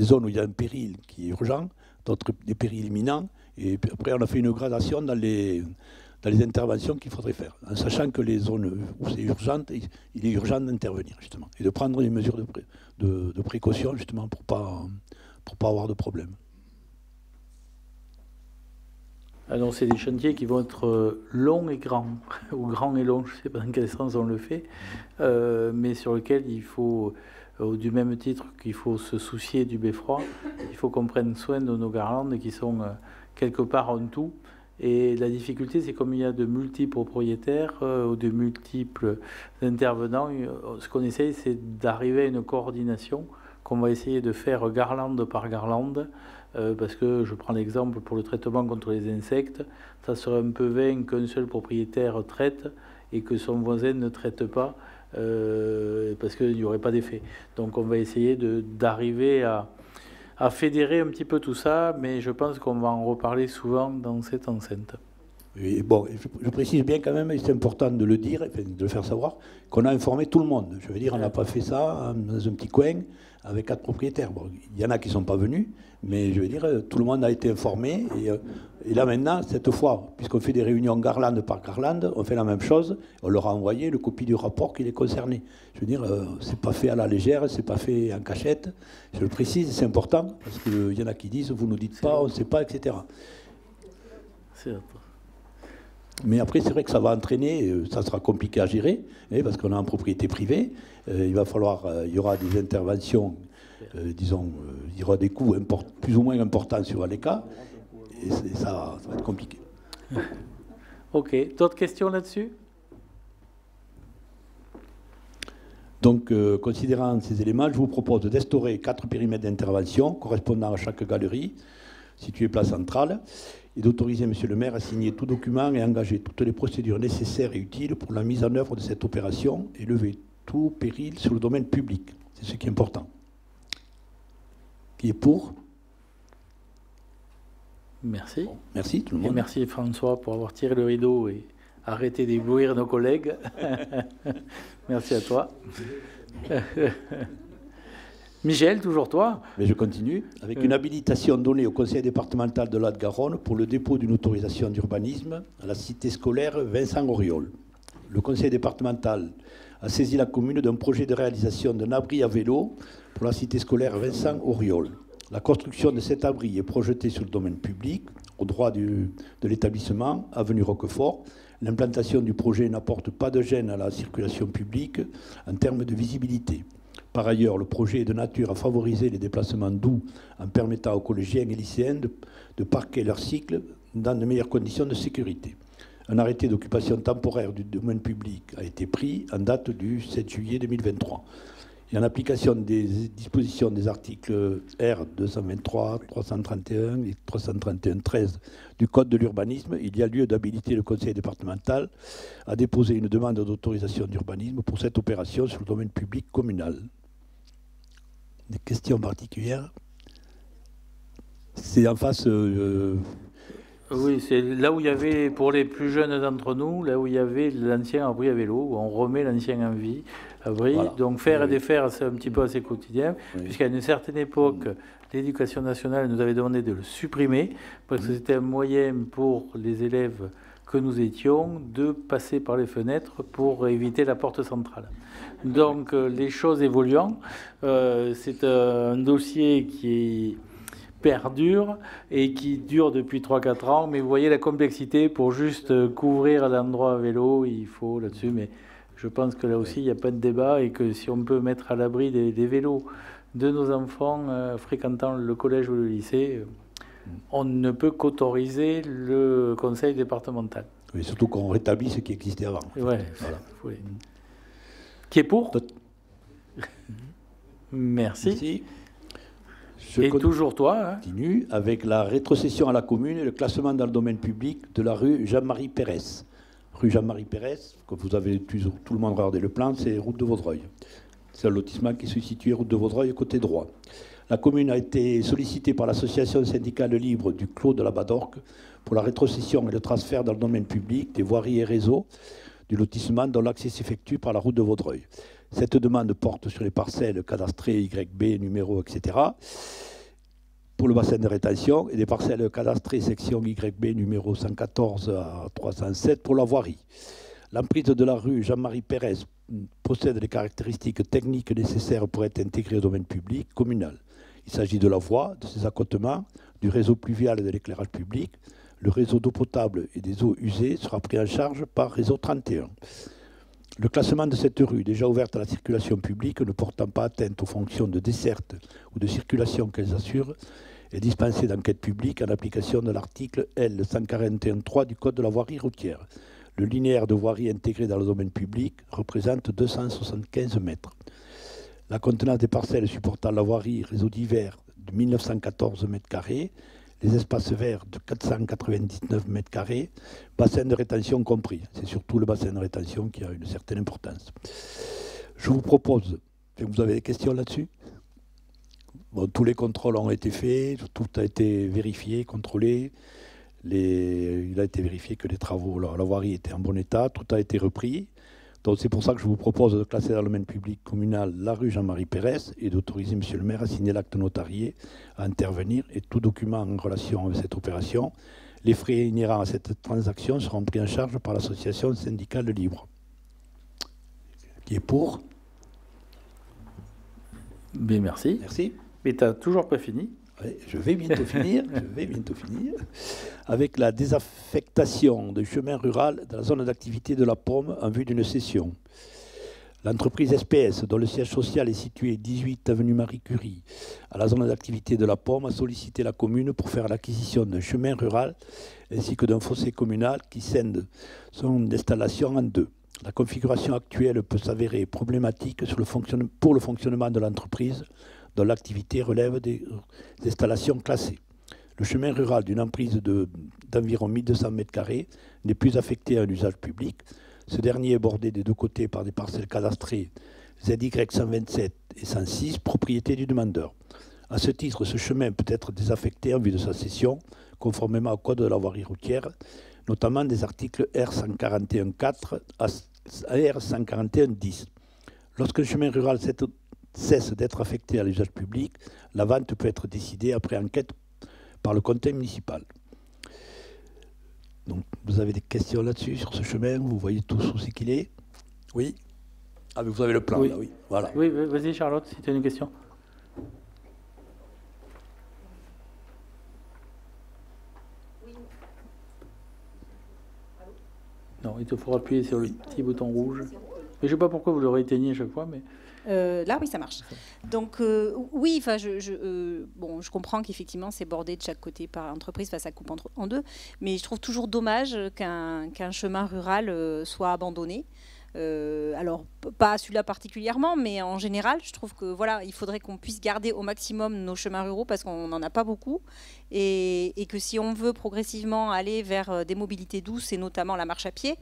zones où il y a un péril qui est urgent, d'autres des périls imminents, et puis après on a fait une gradation dans les interventions qu'il faudrait faire, en sachant que les zones où c'est urgent, il est urgent d'intervenir justement, et de prendre des mesures de précaution justement pour pas avoir de problème. Alors, c'est des chantiers qui vont être longs et grands, ou grands et longs, je ne sais pas dans quel sens on le fait, mais sur lesquels il faut, du même titre qu'il faut se soucier du beffroi, il faut qu'on prenne soin de nos garlandes qui sont quelque part en tout. Et la difficulté, c'est comme il y a de multiples propriétaires ou de multiples intervenants, ce qu'on essaye, c'est d'arriver à une coordination qu'on va essayer de faire garlande par garlande. Parce que je prends l'exemple pour le traitement contre les insectes, ça serait un peu vain qu'un seul propriétaire traite et que son voisin ne traite pas parce qu'il n'y aurait pas d'effet. Donc on va essayer d'arriver à fédérer un petit peu tout ça, mais je pense qu'on va en reparler souvent dans cette enceinte. Et bon, je précise bien quand même, et c'est important de le dire, de le faire savoir, qu'on a informé tout le monde. Je veux dire, on n'a pas fait ça dans un petit coin avec 4 propriétaires. Bon, il y en a qui ne sont pas venus, mais je veux dire, tout le monde a été informé. Et là maintenant, cette fois, puisqu'on fait des réunions garlande par garlande, on fait la même chose. On leur a envoyé le copie du rapport qui les concernait. Je veux dire, c'est pas fait à la légère, c'est pas fait en cachette. Je le précise, c'est important, parce qu'il y en a qui disent, vous ne nous dites pas, on ne sait pas, etc. C'est Mais après, c'est vrai que ça va entraîner, ça sera compliqué à gérer, parce qu'on est en propriété privée. Il va falloir, il y aura des interventions, disons, il y aura des coûts plus ou moins importants sur les cas, et ça va être compliqué. Ok, d'autres questions là-dessus? Donc, considérant ces éléments, je vous propose d'instaurer 4 périmètres d'intervention correspondant à chaque galerie, située place centrale, et d'autoriser M. le maire à signer tout document et engager toutes les procédures nécessaires et utiles pour la mise en œuvre de cette opération et lever tout péril sur le domaine public. C'est ce qui est important. Qui est pour? Merci. Bon, merci tout le monde. Et merci François pour avoir tiré le rideau et arrêté d'éblouir nos collègues. Merci à toi. Michel, toujours toi. Mais je continue. Avec une habilitation donnée au conseil départemental de la Haute-Garonne pour le dépôt d'une autorisation d'urbanisme à la cité scolaire Vincent Auriol. Le conseil départemental a saisi la commune d'un projet de réalisation d'un abri à vélo pour la cité scolaire Vincent Auriol. La construction de cet abri est projetée sur le domaine public, au droit de l'établissement, avenue Roquefort. L'implantation du projet n'apporte pas de gêne à la circulation publique en termes de visibilité. Par ailleurs, le projet est de nature à favoriser les déplacements doux en permettant aux collégiens et lycéens de parquer leur cycle dans de meilleures conditions de sécurité. Un arrêté d'occupation temporaire du domaine public a été pris en date du 7 juillet 2023. Et en application des dispositions des articles R 223, 331 et 331-13 du Code de l'urbanisme, il y a lieu d'habiliter le conseil départemental à déposer une demande d'autorisation d'urbanisme pour cette opération sur le domaine public communal. Des questions particulières? C'est en face... Oui, c'est là où il y avait, pour les plus jeunes d'entre nous, là où il y avait l'ancien abri à vélo, où on remet l'ancien en vie, abri. Voilà. Donc faire et défaire, c'est un petit peu assez quotidien, puisqu'à une certaine époque, l'éducation nationale nous avait demandé de le supprimer, parce que c'était un moyen pour les élèves que nous étions de passer par les fenêtres pour éviter la porte centrale. Donc les choses évoluant, c'est un dossier qui perdure et qui dure depuis 3-4 ans, mais vous voyez la complexité pour juste couvrir l'endroit à vélo, il faut là-dessus, mais je pense que là aussi il n'y a pas de débat et que si on peut mettre à l'abri des vélos de nos enfants fréquentant le collège ou le lycée, on ne peut qu'autoriser le conseil départemental. Oui, surtout qu'on rétablit ce qui existait avant. Ouais, voilà. Qui est pour? Merci. Merci. Et toujours toi. Continue avec la rétrocession à la commune et le classement dans le domaine public de la rue Jean-Marie Pérez. Rue Jean-Marie Pérez, comme vous avez tout le monde regardé le plan, c'est route de Vaudreuil. C'est un lotissement qui se situe route de Vaudreuil côté droit. La commune a été sollicitée par l'association syndicale libre du Clos de la Badorque pour la rétrocession et le transfert dans le domaine public des voiries et réseaux du lotissement dont l'accès s'effectue par la route de Vaudreuil. Cette demande porte sur les parcelles cadastrées YB, numéro, etc. pour le bassin de rétention et des parcelles cadastrées section YB numéro 114 à 307 pour la voirie. L'emprise de la rue Jean-Marie Pérez possède les caractéristiques techniques nécessaires pour être intégrée au domaine public communal. Il s'agit de la voie, de ses accotements, du réseau pluvial et de l'éclairage public. Le réseau d'eau potable et des eaux usées sera pris en charge par Réseau 31. Le classement de cette rue, déjà ouverte à la circulation publique, ne portant pas atteinte aux fonctions de desserte ou de circulation qu'elles assurent, est dispensé d'enquête publique en application de l'article L. 141.3 du Code de la voirie routière. Le linéaire de voirie intégré dans le domaine public représente 275 mètres. La contenance des parcelles supportant la voirie réseau divers de 1914 mètres carrés, les espaces verts de 499 mètres carrés, bassin de rétention compris. C'est surtout le bassin de rétention qui a une certaine importance. Je vous propose, vous avez des questions là-dessus? Bon, tous les contrôles ont été faits, tout a été vérifié, contrôlé. Il a été vérifié que les travaux, la voirie était en bon état, tout a été repris. Donc c'est pour ça que je vous propose de classer dans le domaine public communal la rue Jean-Marie Pérez et d'autoriser monsieur le maire à signer l'acte notarié, à intervenir et tout document en relation avec cette opération. Les frais inhérents à cette transaction seront pris en charge par l'association syndicale libre. Qui est pour? Bien, merci. Merci. Mais tu n'as toujours pas fini. Oui, je vais bientôt finir. Avec la désaffectation du chemin rural dans la zone d'activité de la Pomme en vue d'une cession. L'entreprise SPS, dont le siège social est situé 18 avenue Marie Curie, à la zone d'activité de la Pomme, a sollicité la commune pour faire l'acquisition d'un chemin rural ainsi que d'un fossé communal qui scinde son installation en deux. La configuration actuelle peut s'avérer problématique pour le fonctionnement de l'entreprise, dont l'activité relève des installations classées. Le chemin rural d'une emprise d'environ 1200 m² n'est plus affecté à un usage public. Ce dernier est bordé des deux côtés par des parcelles cadastrées ZY 127 et 106, propriété du demandeur. À ce titre, ce chemin peut être désaffecté en vue de sa cession, conformément au Code de la voirie routière, notamment des articles R141.4 à R141.10. Lorsqu'un chemin rural cesse d'être affecté à l'usage public, la vente peut être décidée après enquête par le conseil municipal. Donc, vous avez des questions là-dessus, sur ce chemin? Vous voyez tous où c'est qu'il est? Oui. Ah, mais vous avez le plan, oui. Là, oui. Voilà. Oui, vas-y Charlotte, si tu as une question. Oui. Non, il te faudra appuyer sur le petit bouton rouge. Mais je ne sais pas pourquoi vous le rééteignez à chaque fois, mais... Là, oui, ça marche. Donc, oui, enfin, je comprends qu'effectivement, c'est bordé de chaque côté par l'entreprise, ça coupe en deux, mais je trouve toujours dommage qu'un chemin rural soit abandonné. Alors, pas celui-là particulièrement, mais en général, je trouve que voilà, il faudrait qu'on puisse garder au maximum nos chemins ruraux parce qu'on n'en a pas beaucoup et que si on veut progressivement aller vers des mobilités douces et notamment la marche à pied,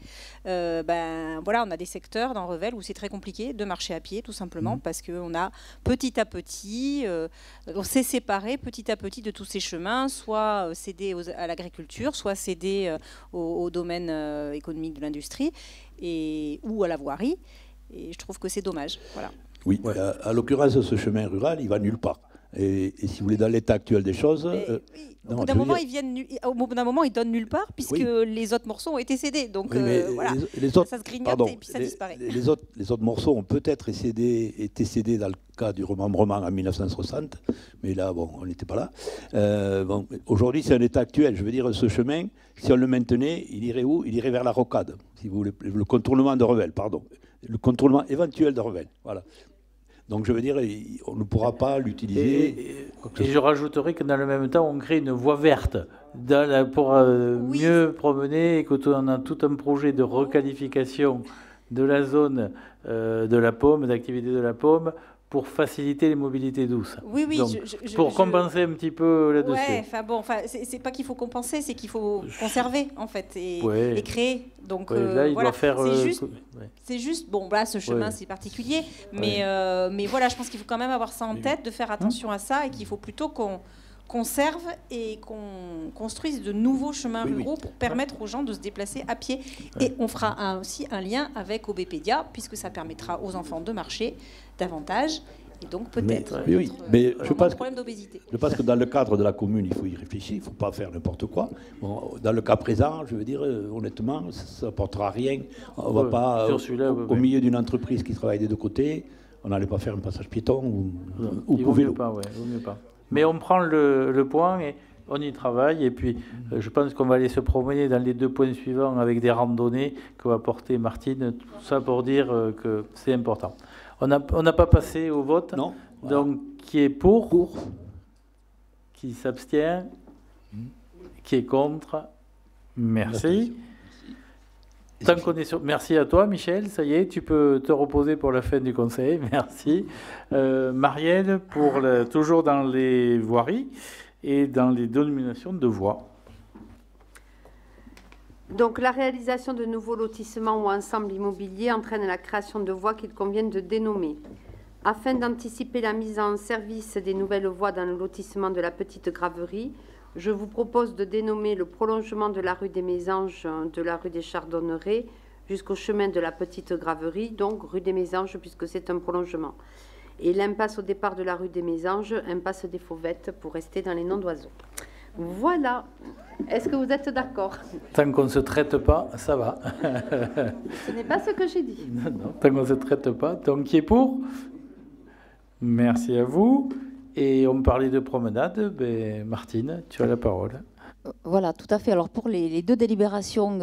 ben voilà, on a des secteurs dans Revel où c'est très compliqué de marcher à pied tout simplement parce qu'on a petit à petit, on s'est séparé petit à petit de tous ces chemins, soit cédés à l'agriculture, soit cédés au domaine économique de l'industrie. Ou à la voirie, et je trouve que c'est dommage. Voilà. Oui, ouais. À l'occurrence, ce chemin rural, il va nulle part. Et si vous voulez, dans l'état actuel des choses... oui. Au bout d'un moment, ils donnent nulle part, puisque les autres morceaux ont été cédés. Donc voilà, les autres, ça se grignote et puis ça disparaît. Les autres morceaux ont peut-être été cédés dans le cas du remembrement en 1960, mais là, bon, on n'était pas là. Bon, aujourd'hui, c'est un état actuel. Je veux dire, ce chemin, si on le maintenait, il irait où? Il irait vers la rocade, si vous voulez, le contournement de Revel, pardon. Le contournement éventuel de Revel, voilà. Donc, je veux dire, on ne pourra pas l'utiliser. Et je rajouterais que dans le même temps, on crée une voie verte pour mieux promener et qu'on a tout un projet de requalification de la zone de la Pomme, d'activité de la Pomme, pour faciliter les mobilités douces. Oui, oui. Donc, pour compenser un petit peu là-dessus. Ouais, enfin bon, c'est pas qu'il faut compenser, c'est qu'il faut conserver en fait et créer. Donc là, il doit faire. C'est juste, bon, là, ce chemin c'est particulier, mais voilà, je pense qu'il faut quand même avoir ça en tête, de faire attention à ça et qu'il faut plutôt qu'on conserve et qu'on construise de nouveaux chemins ruraux pour permettre aux gens de se déplacer à pied. Et on fera aussi un lien avec Obépédia, puisque ça permettra aux enfants de marcher davantage. Et donc peut-être mais je pense problème d'obésité. Je pense que dans le cadre de la commune, il faut y réfléchir, il ne faut pas faire n'importe quoi. Bon, dans le cas présent, je veux dire, honnêtement, ça n'apportera rien. On ne va pas, au milieu d'une entreprise qui travaille des deux côtés, on n'allait pas faire un passage piéton ou pour vélo. Vaut mieux pas. Mais on prend le point et on y travaille. Et puis, je pense qu'on va aller se promener dans les 2 points suivants avec des randonnées que va porter Martine. Tout ça pour dire que c'est important. On n'a pas passé au vote. Non. Donc, qui est pour? Qui s'abstient? Qui est contre? Merci. Tant qu'on est sur... Merci à toi, Michel. Ça y est, tu peux te reposer pour la fin du conseil. Merci. Marielle, toujours dans les voiries et dans les dénominations de voies. Donc, la réalisation de nouveaux lotissements ou ensembles immobiliers entraîne la création de voies qu'il convient de dénommer. Afin d'anticiper la mise en service des nouvelles voies dans le lotissement de la Petite Graverie, je vous propose de dénommer le prolongement de la rue des Mésanges, de la rue des Chardonnerets, jusqu'au chemin de la Petite Graverie, donc rue des Mésanges, puisque c'est un prolongement. Et l'impasse au départ de la rue des Mésanges, impasse des Fauvettes, pour rester dans les noms d'oiseaux. Voilà. Est-ce que vous êtes d'accord? Tant qu'on ne se traite pas, ça va. Ce n'est pas ce que j'ai dit. Non, tant qu'on ne se traite pas. Donc, qui est pour? Merci à vous. Et on parlait de promenade. Martine, tu as la parole. Voilà, tout à fait. Alors pour les 2 délibérations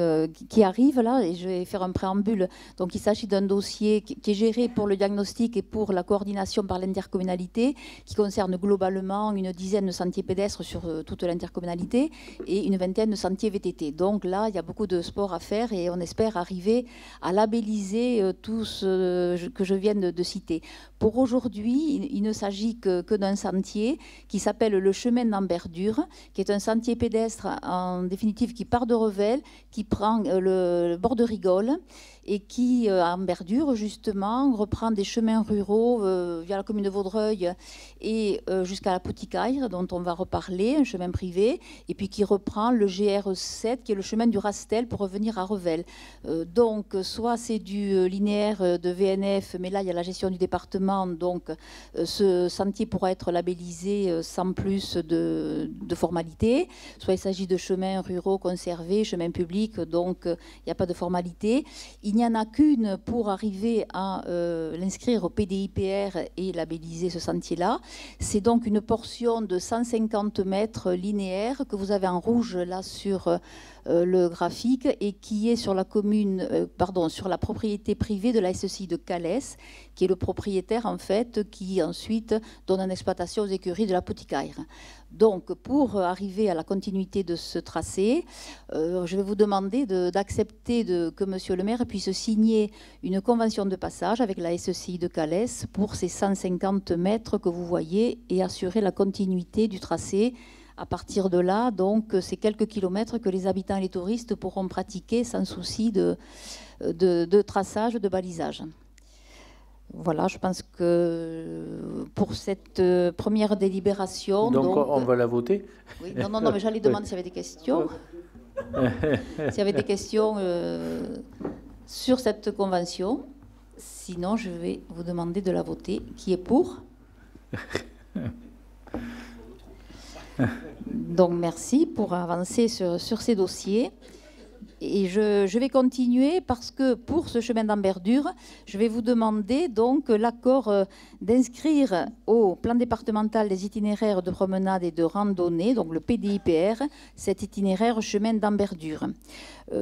qui arrivent là, et je vais faire un préambule. Donc il s'agit d'un dossier qui est géré pour le diagnostic et pour la coordination par l'intercommunalité, qui concerne globalement une dizaine de sentiers pédestres sur toute l'intercommunalité et une vingtaine de sentiers VTT. Donc là, il y a beaucoup de sport à faire et on espère arriver à labelliser tout ce que je viens de citer. Pour aujourd'hui, il ne s'agit que d'un sentier qui s'appelle le chemin d'Amberdure, qui est un sentier pédestre en définitive qui part de Revel, qui prend le bord de Rigole et qui, à Amberdure, justement, reprend des chemins ruraux via la commune de Vaudreuil et jusqu'à la Poticaire, dont on va reparler, un chemin privé, et puis qui reprend le GR7, qui est le chemin du Rastel, pour revenir à Revel. Donc, soit c'est du linéaire de VNF, mais là, il y a la gestion du département, donc ce sentier pourra être labellisé sans plus de formalité, soit il s'agit de chemins ruraux conservés, chemins publics, donc il n'y a pas de formalité. Il n'y en a qu'une pour arriver à l'inscrire au PDIPR et labelliser ce sentier-là. C'est donc une portion de 150 mètres linéaires que vous avez en rouge là sur le graphique et qui est sur la commune, sur la propriété privée de la SCI de Calès, qui est le propriétaire en fait qui ensuite donne en exploitation aux écuries de la Poticaire. Donc, pour arriver à la continuité de ce tracé, je vais vous demander d'accepter que Monsieur le maire puisse signer une convention de passage avec la SCI de Calès pour ces 150 mètres que vous voyez et assurer la continuité du tracé. À partir de là, donc, c'est quelques kilomètres que les habitants et les touristes pourront pratiquer sans souci de traçage, de balisage. Voilà, je pense que pour cette première délibération... Donc on va la voter? Oui, non, mais j'allais demander s'il y avait des questions. S'il y avait des questions sur cette convention. Sinon, je vais vous demander de la voter. Qui est pour? Donc, merci pour avancer sur ces dossiers. Et je vais continuer parce que pour ce chemin d'Amberdure, je vais vous demander donc l'accord d'inscrire au plan départemental des itinéraires de promenade et de randonnée, donc le PDIPR, cet itinéraire chemin d'Amberdure.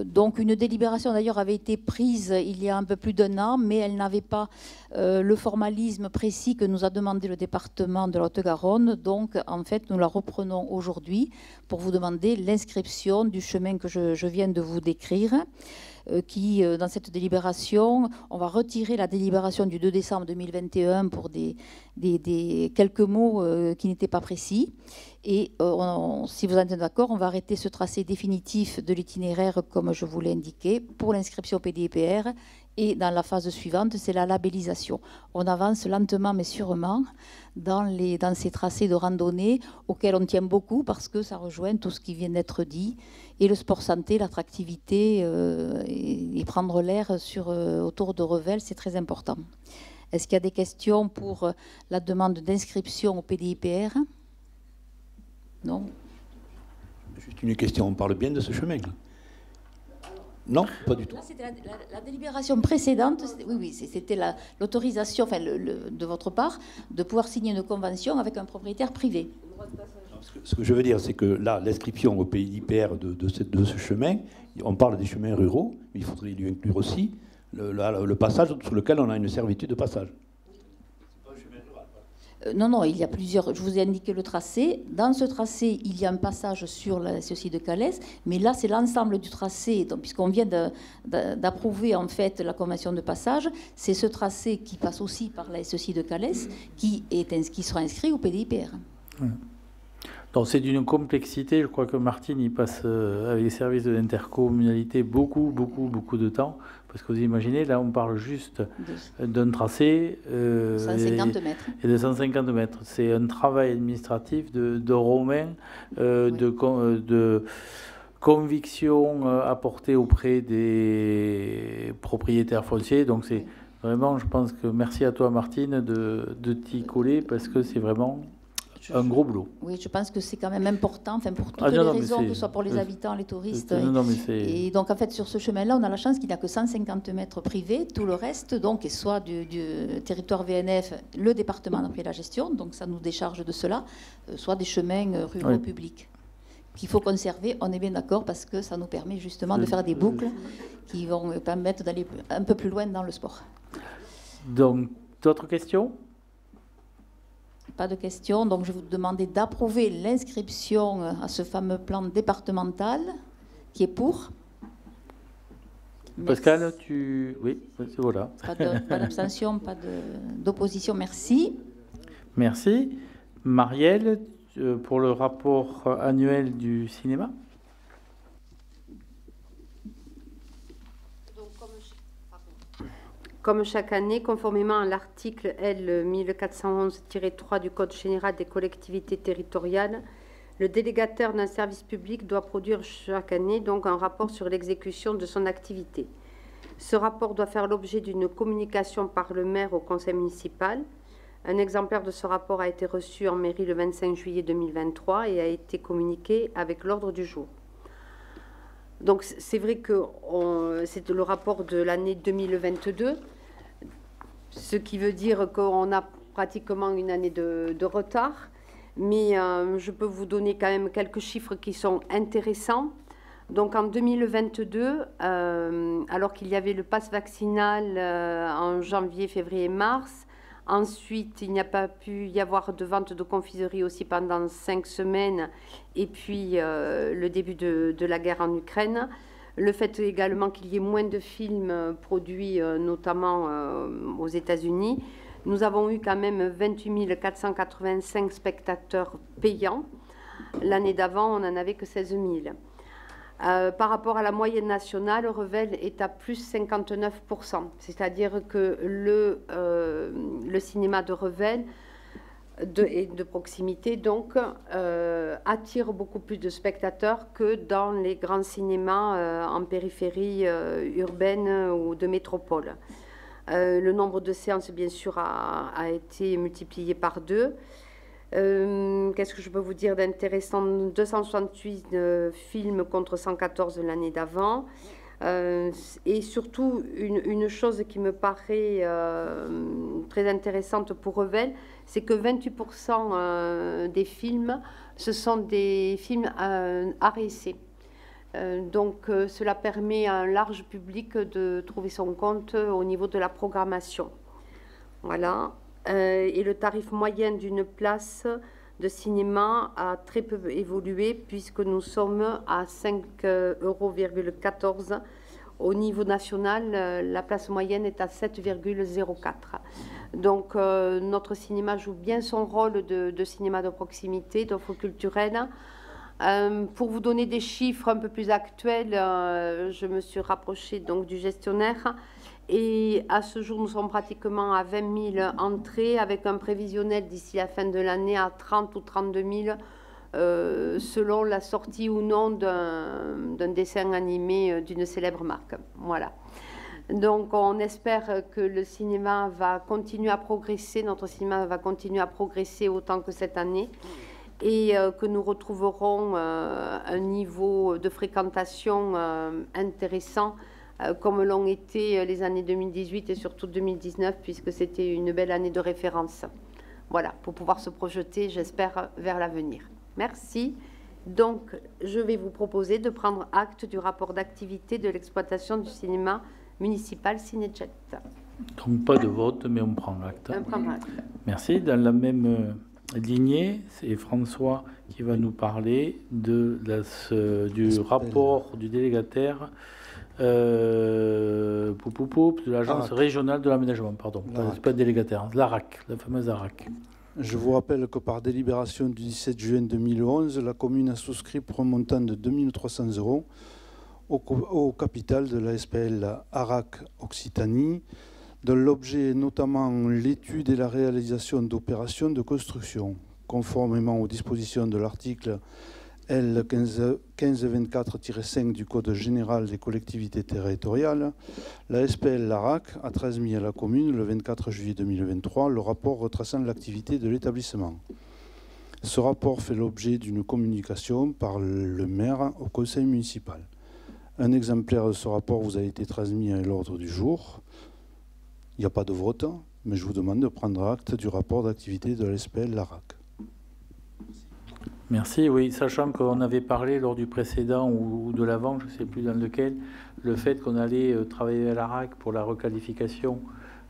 Donc une délibération d'ailleurs avait été prise il y a un peu plus d'1 an, mais elle n'avait pas le formalisme précis que nous a demandé le département de la Haute-Garonne. Donc en fait, nous la reprenons aujourd'hui pour vous demander l'inscription du chemin que je viens de vous décrire, qui, dans cette délibération, on va retirer la délibération du 2 décembre 2021 pour quelques mots qui n'étaient pas précis. Et si vous êtes d'accord, on va arrêter ce tracé définitif de l'itinéraire, comme je vous l'ai indiqué, pour l'inscription PDIPR. Et dans la phase suivante, c'est la labellisation. On avance lentement mais sûrement dans ces tracés de randonnée auxquels on tient beaucoup parce que ça rejoint tout ce qui vient d'être dit. Et le sport santé, l'attractivité et prendre l'air autour de Revel, c'est très important. Est-ce qu'il y a des questions pour la demande d'inscription au PDIPR? Non. Juste une question, on parle bien de ce chemin là? Non, pas du tout. Là, c'était la délibération précédente. Oui, c'était l'autorisation de votre part de pouvoir signer une convention avec un propriétaire privé. Ce que je veux dire, c'est que là, l'inscription au PDIPR de ce chemin, on parle des chemins ruraux, mais il faudrait lui inclure aussi le passage sur lequel on a une servitude de passage. Non, il y a plusieurs. Je vous ai indiqué le tracé. Dans ce tracé, il y a un passage sur la SEC de Calais, mais là, c'est l'ensemble du tracé. Puisqu'on vient d'approuver en fait la convention de passage, c'est ce tracé qui passe aussi par la SEC de Calais qui sera inscrit au PDIPR. Donc c'est d'une complexité. Je crois que Martine y passe avec les services de l'intercommunalité beaucoup de temps. Parce que vous imaginez, là, on parle juste d'un tracé 150 mètres. Et de 150 mètres. C'est un travail administratif de Romain, de conviction apportée auprès des propriétaires fonciers. Donc c'est vraiment, je pense que merci à toi, Martine, de t'y coller parce que c'est vraiment un gros boulot. Oui, je pense que c'est quand même important, pour toutes les raisons, que ce soit pour les habitants, les touristes. Et donc, en fait, sur ce chemin-là, on a la chance qu'il n'y a que 150 mètres privés. Tout le reste, donc, est soit du territoire VNF, le département a pris la gestion, donc ça nous décharge de cela, soit des chemins ruraux publics qu'il faut conserver. On est bien d'accord parce que ça nous permet justement de faire des boucles qui vont permettre d'aller un peu plus loin dans le sport. Donc, d'autres questions ? Pas de questions, donc je vais vous demander d'approuver l'inscription à ce fameux plan départemental qui est pour. Pascal, oui, voilà. Pas d'abstention, pas d'opposition, merci. Merci. Marielle, pour le rapport annuel du cinéma. Comme chaque année, conformément à l'article L 1411-3 du Code général des collectivités territoriales, le délégataire d'un service public doit produire chaque année donc un rapport sur l'exécution de son activité. Ce rapport doit faire l'objet d'une communication par le maire au conseil municipal. Un exemplaire de ce rapport a été reçu en mairie le 25 juillet 2023 et a été communiqué avec l'ordre du jour. Donc c'est vrai que c'est le rapport de l'année 2022, ce qui veut dire qu'on a pratiquement une année de retard, mais je peux vous donner quand même quelques chiffres qui sont intéressants. Donc en 2022, alors qu'il y avait le pass vaccinal en janvier, février, mars, ensuite il n'y a pas pu y avoir de vente de confiserie aussi pendant 5 semaines, et puis le début de la guerre en Ukraine. Le fait également qu'il y ait moins de films produits, notamment aux États-Unis. Nous avons eu quand même 28 485 spectateurs payants. L'année d'avant, on n'en avait que 16 000. Par rapport à la moyenne nationale, Revel est à plus 59%. C'est-à-dire que le cinéma de Revel et de proximité donc attire beaucoup plus de spectateurs que dans les grands cinémas en périphérie urbaine ou de métropole. Le nombre de séances bien sûr a été multiplié par 2. Qu'est-ce que je peux vous dire d'intéressant? 268 films contre 114 l'année d'avant. Et surtout, une chose qui me paraît très intéressante pour Revel, c'est que 28% des films, ce sont des films art et essai. Donc cela permet à un large public de trouver son compte au niveau de la programmation. Voilà. Et le tarif moyen d'une place de cinéma a très peu évolué puisque nous sommes à 5,14 € au niveau national. La place moyenne est à 7,04. Donc notre cinéma joue bien son rôle de cinéma de proximité, d'offre culturelle. Pour vous donner des chiffres un peu plus actuels, je me suis rapprochée donc du gestionnaire. Et à ce jour, nous sommes pratiquement à 20 000 entrées, avec un prévisionnel d'ici la fin de l'année à 30 ou 32 000, selon la sortie ou non d'un dessin animé d'une célèbre marque. Voilà. Donc on espère que le cinéma va continuer à progresser, notre cinéma va continuer à progresser autant que cette année, et que nous retrouverons un niveau de fréquentation intéressant, comme l'ont été les années 2018 et surtout 2019, puisque c'était une belle année de référence. Voilà, pour pouvoir se projeter, j'espère, vers l'avenir. Merci. Donc, je vais vous proposer de prendre acte du rapport d'activité de l'exploitation du cinéma municipal Cinéjet. Donc, pas de vote, mais on prend acte. On prend acte. Merci. Dans la même lignée, c'est François qui va nous parler de du rapport du délégataire de l'Agence régionale de l'aménagement, pardon, c'est pas délégataire, l'ARAC, la fameuse ARAC. Je vous rappelle que par délibération du 17 juin 2011, la commune a souscrit pour un montant de 2 300 € au capital de la SPL ARAC Occitanie, dont l'objet est notamment l'étude et la réalisation d'opérations de construction. Conformément aux dispositions de l'article L 1524-5 du Code général des collectivités territoriales, la SPL l'ARAC a transmis à la commune le 24 juillet 2023 le rapport retraçant l'activité de l'établissement. Ce rapport fait l'objet d'une communication par le maire au conseil municipal. Un exemplaire de ce rapport vous a été transmis à l'ordre du jour. Il n'y a pas de vote, mais je vous demande de prendre acte du rapport d'activité de la SPL l'ARAC. Merci, oui, sachant qu'on avait parlé lors du précédent ou de l'avant, je ne sais plus dans lequel, le fait qu'on allait travailler à l'ARAC pour la requalification,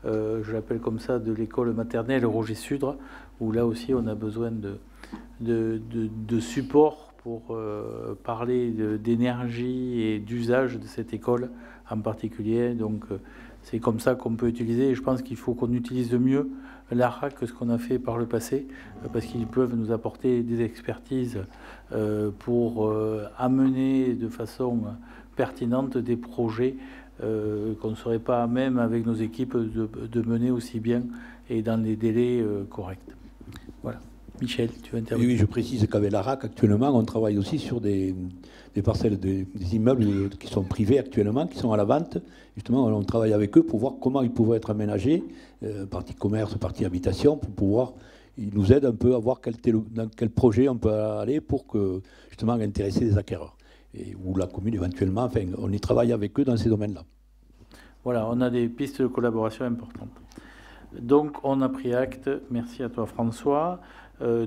je l'appelle comme ça, de l'école maternelle Roger Sudre, où là aussi on a besoin de support pour parler d'énergie et d'usage de cette école en particulier. Donc c'est comme ça qu'on peut utiliser, et je pense qu'il faut qu'on utilise de mieux l'ARAC que ce qu'on a fait par le passé, parce qu'ils peuvent nous apporter des expertises pour amener de façon pertinente des projets qu'on ne serait pas à même avec nos équipes de mener aussi bien et dans les délais corrects. Voilà. Michel, tu veux intervenir? Oui, je précise qu'avec l'ARAC, actuellement, on travaille aussi sur des parcelles, des immeubles qui sont privés actuellement, qui sont à la vente. Justement, on travaille avec eux pour voir comment ils pourraient être aménagés, partie commerce, partie habitation, pour pouvoir, ils nous aident un peu à voir dans quel projet on peut aller pour que, justement, intéresser les acquéreurs. Et où la commune, éventuellement, enfin, on y travaille avec eux dans ces domaines-là. Voilà, on a des pistes de collaboration importantes. Donc, on a pris acte. Merci à toi, François.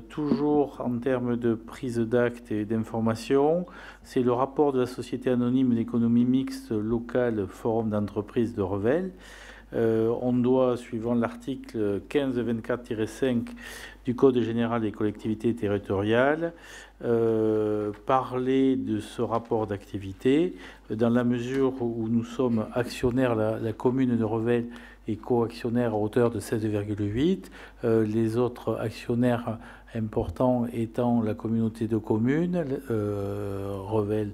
Toujours en termes de prise d'acte et d'information, c'est le rapport de la Société anonyme d'économie mixte locale Forum d'entreprise de Revel. On doit, suivant l'article 1524-5 du Code général des collectivités territoriales, parler de ce rapport d'activité dans la mesure où nous sommes actionnaires, la commune de Revel est co-actionnaire à hauteur de 16,8, les autres actionnaires importants étant la communauté de communes, Revel,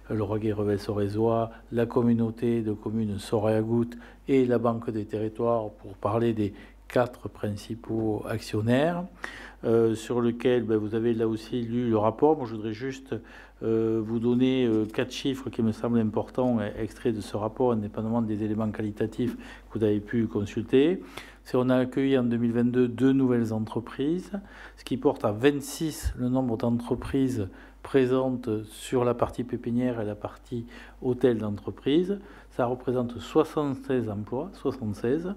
le Roguet Revel-Sorézois, la communauté de communes Soréagout et la Banque des territoires, pour parler des 4 principaux actionnaires, sur lequel vous avez là aussi lu le rapport. Moi, je voudrais juste vous donner 4 chiffres qui me semblent importants, extraits de ce rapport, indépendamment des éléments qualitatifs que vous avez pu consulter. On a accueilli en 2022 2 nouvelles entreprises, ce qui porte à 26 le nombre d'entreprises présentes sur la partie pépinière et la partie hôtel d'entreprise. Ça représente 76 emplois, 76,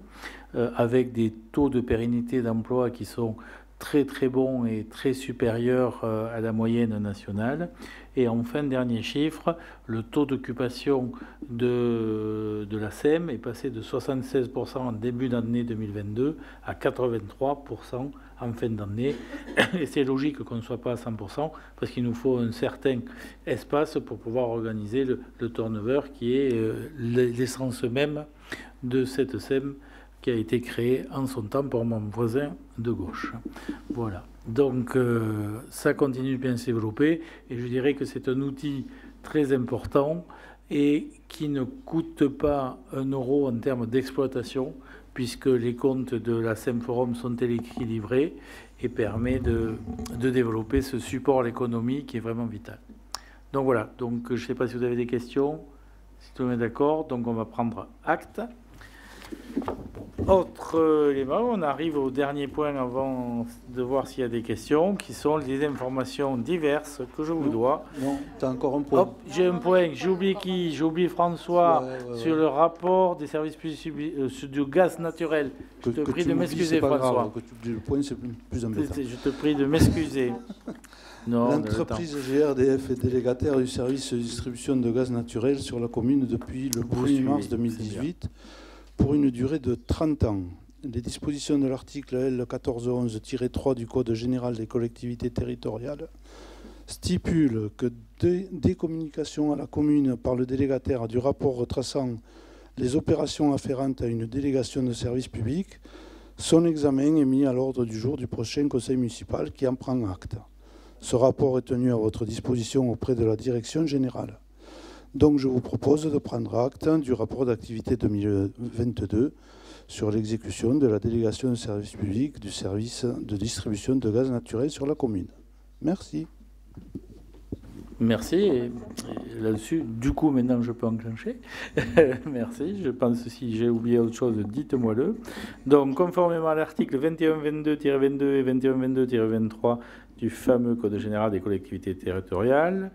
avec des taux de pérennité d'emploi qui sont très très bon et très supérieur à la moyenne nationale. Et enfin, dernier chiffre, le taux d'occupation de la SEM est passé de 76% en début d'année 2022 à 83% en fin d'année. Et c'est logique qu'on ne soit pas à 100% parce qu'il nous faut un certain espace pour pouvoir organiser le turnover qui est l'essence même de cette SEM qui a été créée en son temps par mon voisin de gauche. Voilà. Donc ça continue de bien se développer et je dirais que c'est un outil très important et qui ne coûte pas 1 euro en termes d'exploitation puisque les comptes de la SEM Forum sont équilibrés et permet de développer ce support à l'économie qui est vraiment vital. Donc voilà, donc, je ne sais pas si vous avez des questions, si tout le monde est d'accord, donc on va prendre acte. Autre élément, on arrive au dernier point avant de voir s'il y a des questions, qui sont les informations diverses que je vous dois. Non, tu as encore un point. Hop, j'ai un point, j'ai oublié qui? J'ai oublié François, sur le rapport des services du gaz naturel. Je te prie de m'excuser, François. Le point, c'est plus embêtant. Je te prie de m'excuser. L'entreprise GRDF est délégataire du service de distribution de gaz naturel sur la commune depuis le 1er mars 2018. Pour une durée de 30 ans. Les dispositions de l'article L1411-3 du Code général des collectivités territoriales stipulent que des communications à la commune par le délégataire du rapport retraçant les opérations afférentes à une délégation de service public, son examen est mis à l'ordre du jour du prochain conseil municipal qui en prend acte. Ce rapport est tenu à votre disposition auprès de la direction générale. Donc je vous propose de prendre acte du rapport d'activité 2022 sur l'exécution de la délégation de service public du service de distribution de gaz naturel sur la commune. Merci. Merci. Et là-dessus, du coup, maintenant, je peux enclencher. Merci. Je pense que si j'ai oublié autre chose, dites-moi-le. Donc, conformément à l'article 2122-22 et 2122-23 du fameux Code général des collectivités territoriales,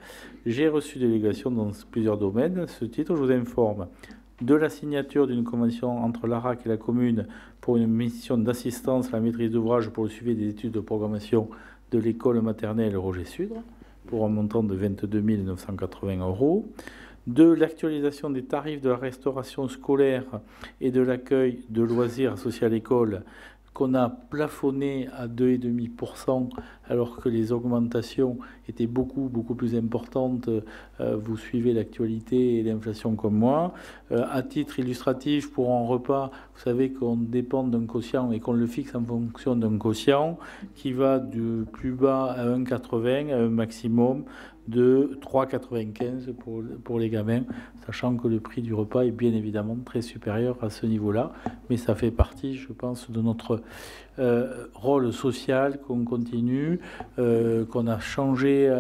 j'ai reçu délégation dans plusieurs domaines. À ce titre, je vous informe de la signature d'une convention entre l'ARAC et la commune pour une mission d'assistance à la maîtrise d'ouvrage pour le suivi des études de programmation de l'école maternelle Roger Sudre, pour un montant de 22 980 €, de l'actualisation des tarifs de la restauration scolaire et de l'accueil de loisirs associés à l'école, qu'on a plafonné à 2,5%, alors que les augmentations étaient beaucoup plus importantes. Vous suivez l'actualité et l'inflation comme moi. À titre illustratif, pour un repas, vous savez qu'on dépend d'un quotient et qu'on le fixe en fonction d'un quotient qui va du plus bas à 1,80 à un maximum de 3,95 pour les gamins, sachant que le prix du repas est bien évidemment très supérieur à ce niveau-là, mais ça fait partie, je pense, de notre rôle social qu'on continue, qu'on a changé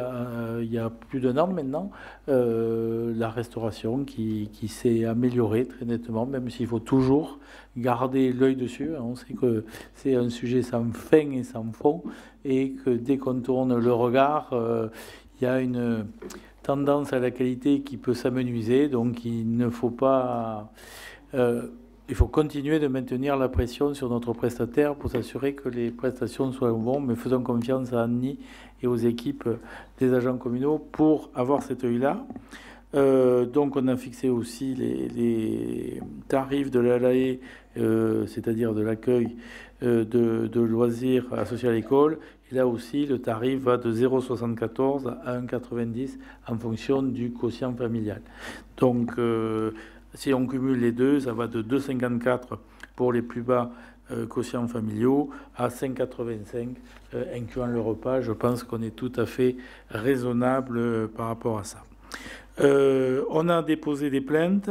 il y a plus d'1 an maintenant, la restauration qui s'est améliorée très nettement, même s'il faut toujours garder l'œil dessus. On sait que c'est un sujet sans fin et sans fond, et que dès qu'on tourne le regard, il y a une tendance à la qualité qui peut s'amenuiser, donc il ne faut pas... il faut continuer de maintenir la pression sur notre prestataire pour s'assurer que les prestations soient bonnes, mais faisons confiance à Annie et aux équipes des agents communaux pour avoir cet œil-là. Donc on a fixé aussi les tarifs de l'ALAE, c'est-à-dire de l'accueil de loisirs associés à l'école. Et là aussi, le tarif va de 0,74 à 1,90 en fonction du quotient familial. Donc, si on cumule les deux, ça va de 2,54 pour les plus bas quotients familiaux à 5,85 incluant le repas. Je pense qu'on est tout à fait raisonnable par rapport à ça. On a déposé des plaintes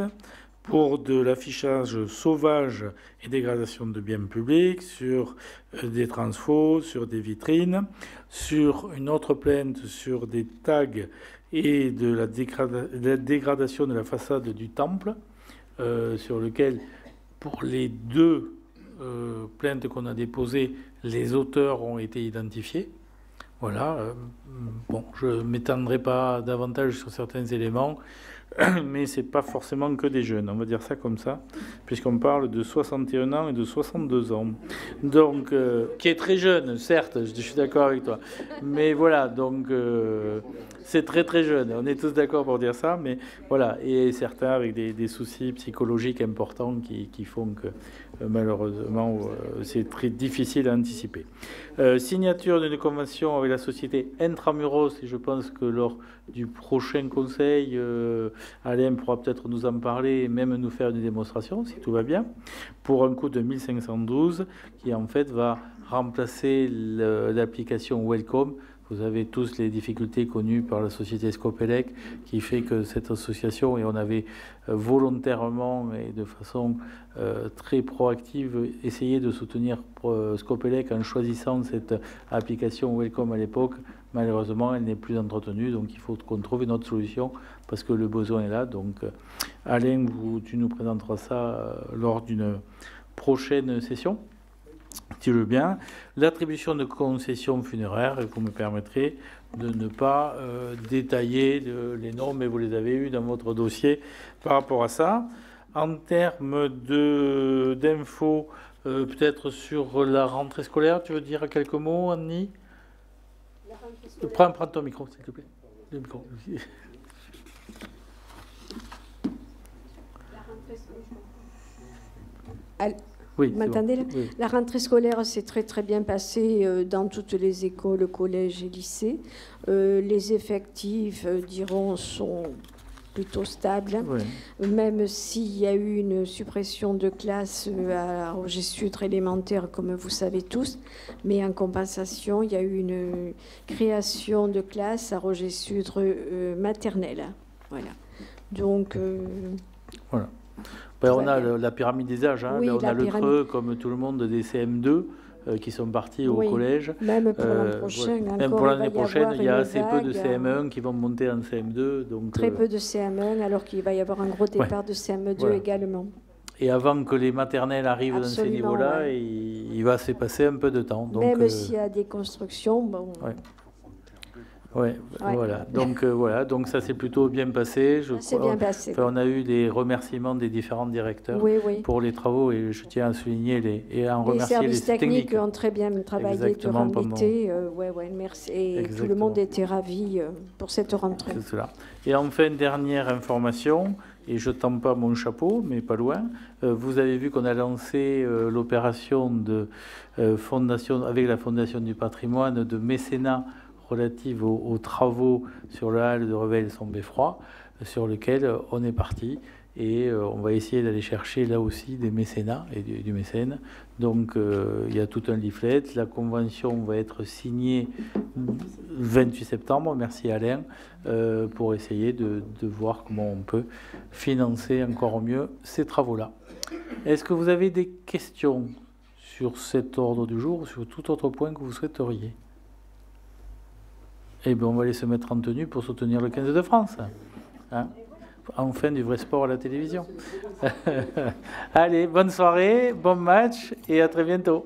pour de l'affichage sauvage et dégradation de biens publics, sur des transfos, sur des vitrines, sur une autre plainte sur des tags et de la dégradation de la façade du temple, sur lequel, pour les deux plaintes qu'on a déposées, les auteurs ont été identifiés. Voilà. Bon, je ne m'étendrai pas davantage sur certains éléments. mais ce n'est pas forcément que des jeunes, on va dire ça comme ça, puisqu'on parle de 61 ans et de 62 ans. Donc, qui est très jeune, certes, je suis d'accord avec toi. Mais voilà, donc c'est très très jeune, on est tous d'accord pour dire ça, mais voilà, et certains avec des soucis psychologiques importants qui font que malheureusement c'est très difficile à anticiper. Signature d'une convention avec la société Intramuros, et je pense que lors du prochain conseil, Alain pourra peut-être nous en parler et même nous faire une démonstration, si tout va bien, pour un coût de 1512, qui en fait va remplacer l'application Welcome. Vous avez tous les difficultés connues par la société Scopelec, qui fait que cette association, et on avait volontairement et de façon très proactive essayé de soutenir Scopelec en choisissant cette application Welcome à l'époque. Malheureusement, elle n'est plus entretenue, donc il faut qu'on trouve une autre solution parce que le besoin est là. Donc, Alain, tu nous présenteras ça lors d'une prochaine session, si tu veux bien. L'attribution de concessions funéraires, vous me permettrez de ne pas détailler les normes, mais vous les avez eues dans votre dossier par rapport à ça. En termes d'infos, peut-être sur la rentrée scolaire, tu veux dire quelques mots, Annie? Prends ton micro, s'il te plaît. Le micro. Oui, vous m'entendez là ? Oui. La rentrée scolaire s'est très très bien passée dans toutes les écoles, collèges et lycées. Les effectifs, dirons, sont plutôt stables, oui. Même s'il y a eu une suppression de classes à Roger-Sudre élémentaire, comme vous savez tous, mais en compensation, il y a eu une création de classes à Roger-Sudre maternelle. Voilà. Donc... voilà. Ben, on a la pyramide des âges, hein. Oui, on a le creux, comme tout le monde, des CM2 qui sont partis au collège. Même pour l'année prochaine. Voilà. Même pour l'année prochaine, il y a assez peu de CM1 qui vont monter en CM2. Donc, très peu de CM1, alors qu'il va y avoir un gros départ de CM2 également. Et avant que les maternelles arrivent dans ces niveaux-là, il va se passer un peu de temps. Donc, même s'il y a des constructions, bon... Ouais, voilà. Donc voilà, donc ça s'est plutôt bien passé. C'est bien passé. Enfin, on a eu des remerciements des différents directeurs pour les travaux et je tiens à souligner et à en remercier les services techniques ont très bien travaillé durant l'été. Merci. Et tout le monde était ravi pour cette rentrée. C'est cela. Et enfin, dernière information, et je ne tends pas mon chapeau, mais pas loin. Vous avez vu qu'on a lancé l'opération de fondation avec la Fondation du patrimoine de mécénat relative aux travaux sur le hall de Revel-Sombeffroy, sur lequel on est parti. Et on va essayer d'aller chercher là aussi des mécénats et du mécène. Donc il y a tout un leaflet. La convention va être signée le 28 septembre, merci Alain, pour essayer de voir comment on peut financer encore mieux ces travaux-là. Est-ce que vous avez des questions sur cet ordre du jour ou sur tout autre point que vous souhaiteriez ? Eh bien, on va aller se mettre en tenue pour soutenir le 15 de France. Hein ? Enfin, du vrai sport à la télévision. Allez, bonne soirée, bon match et à très bientôt.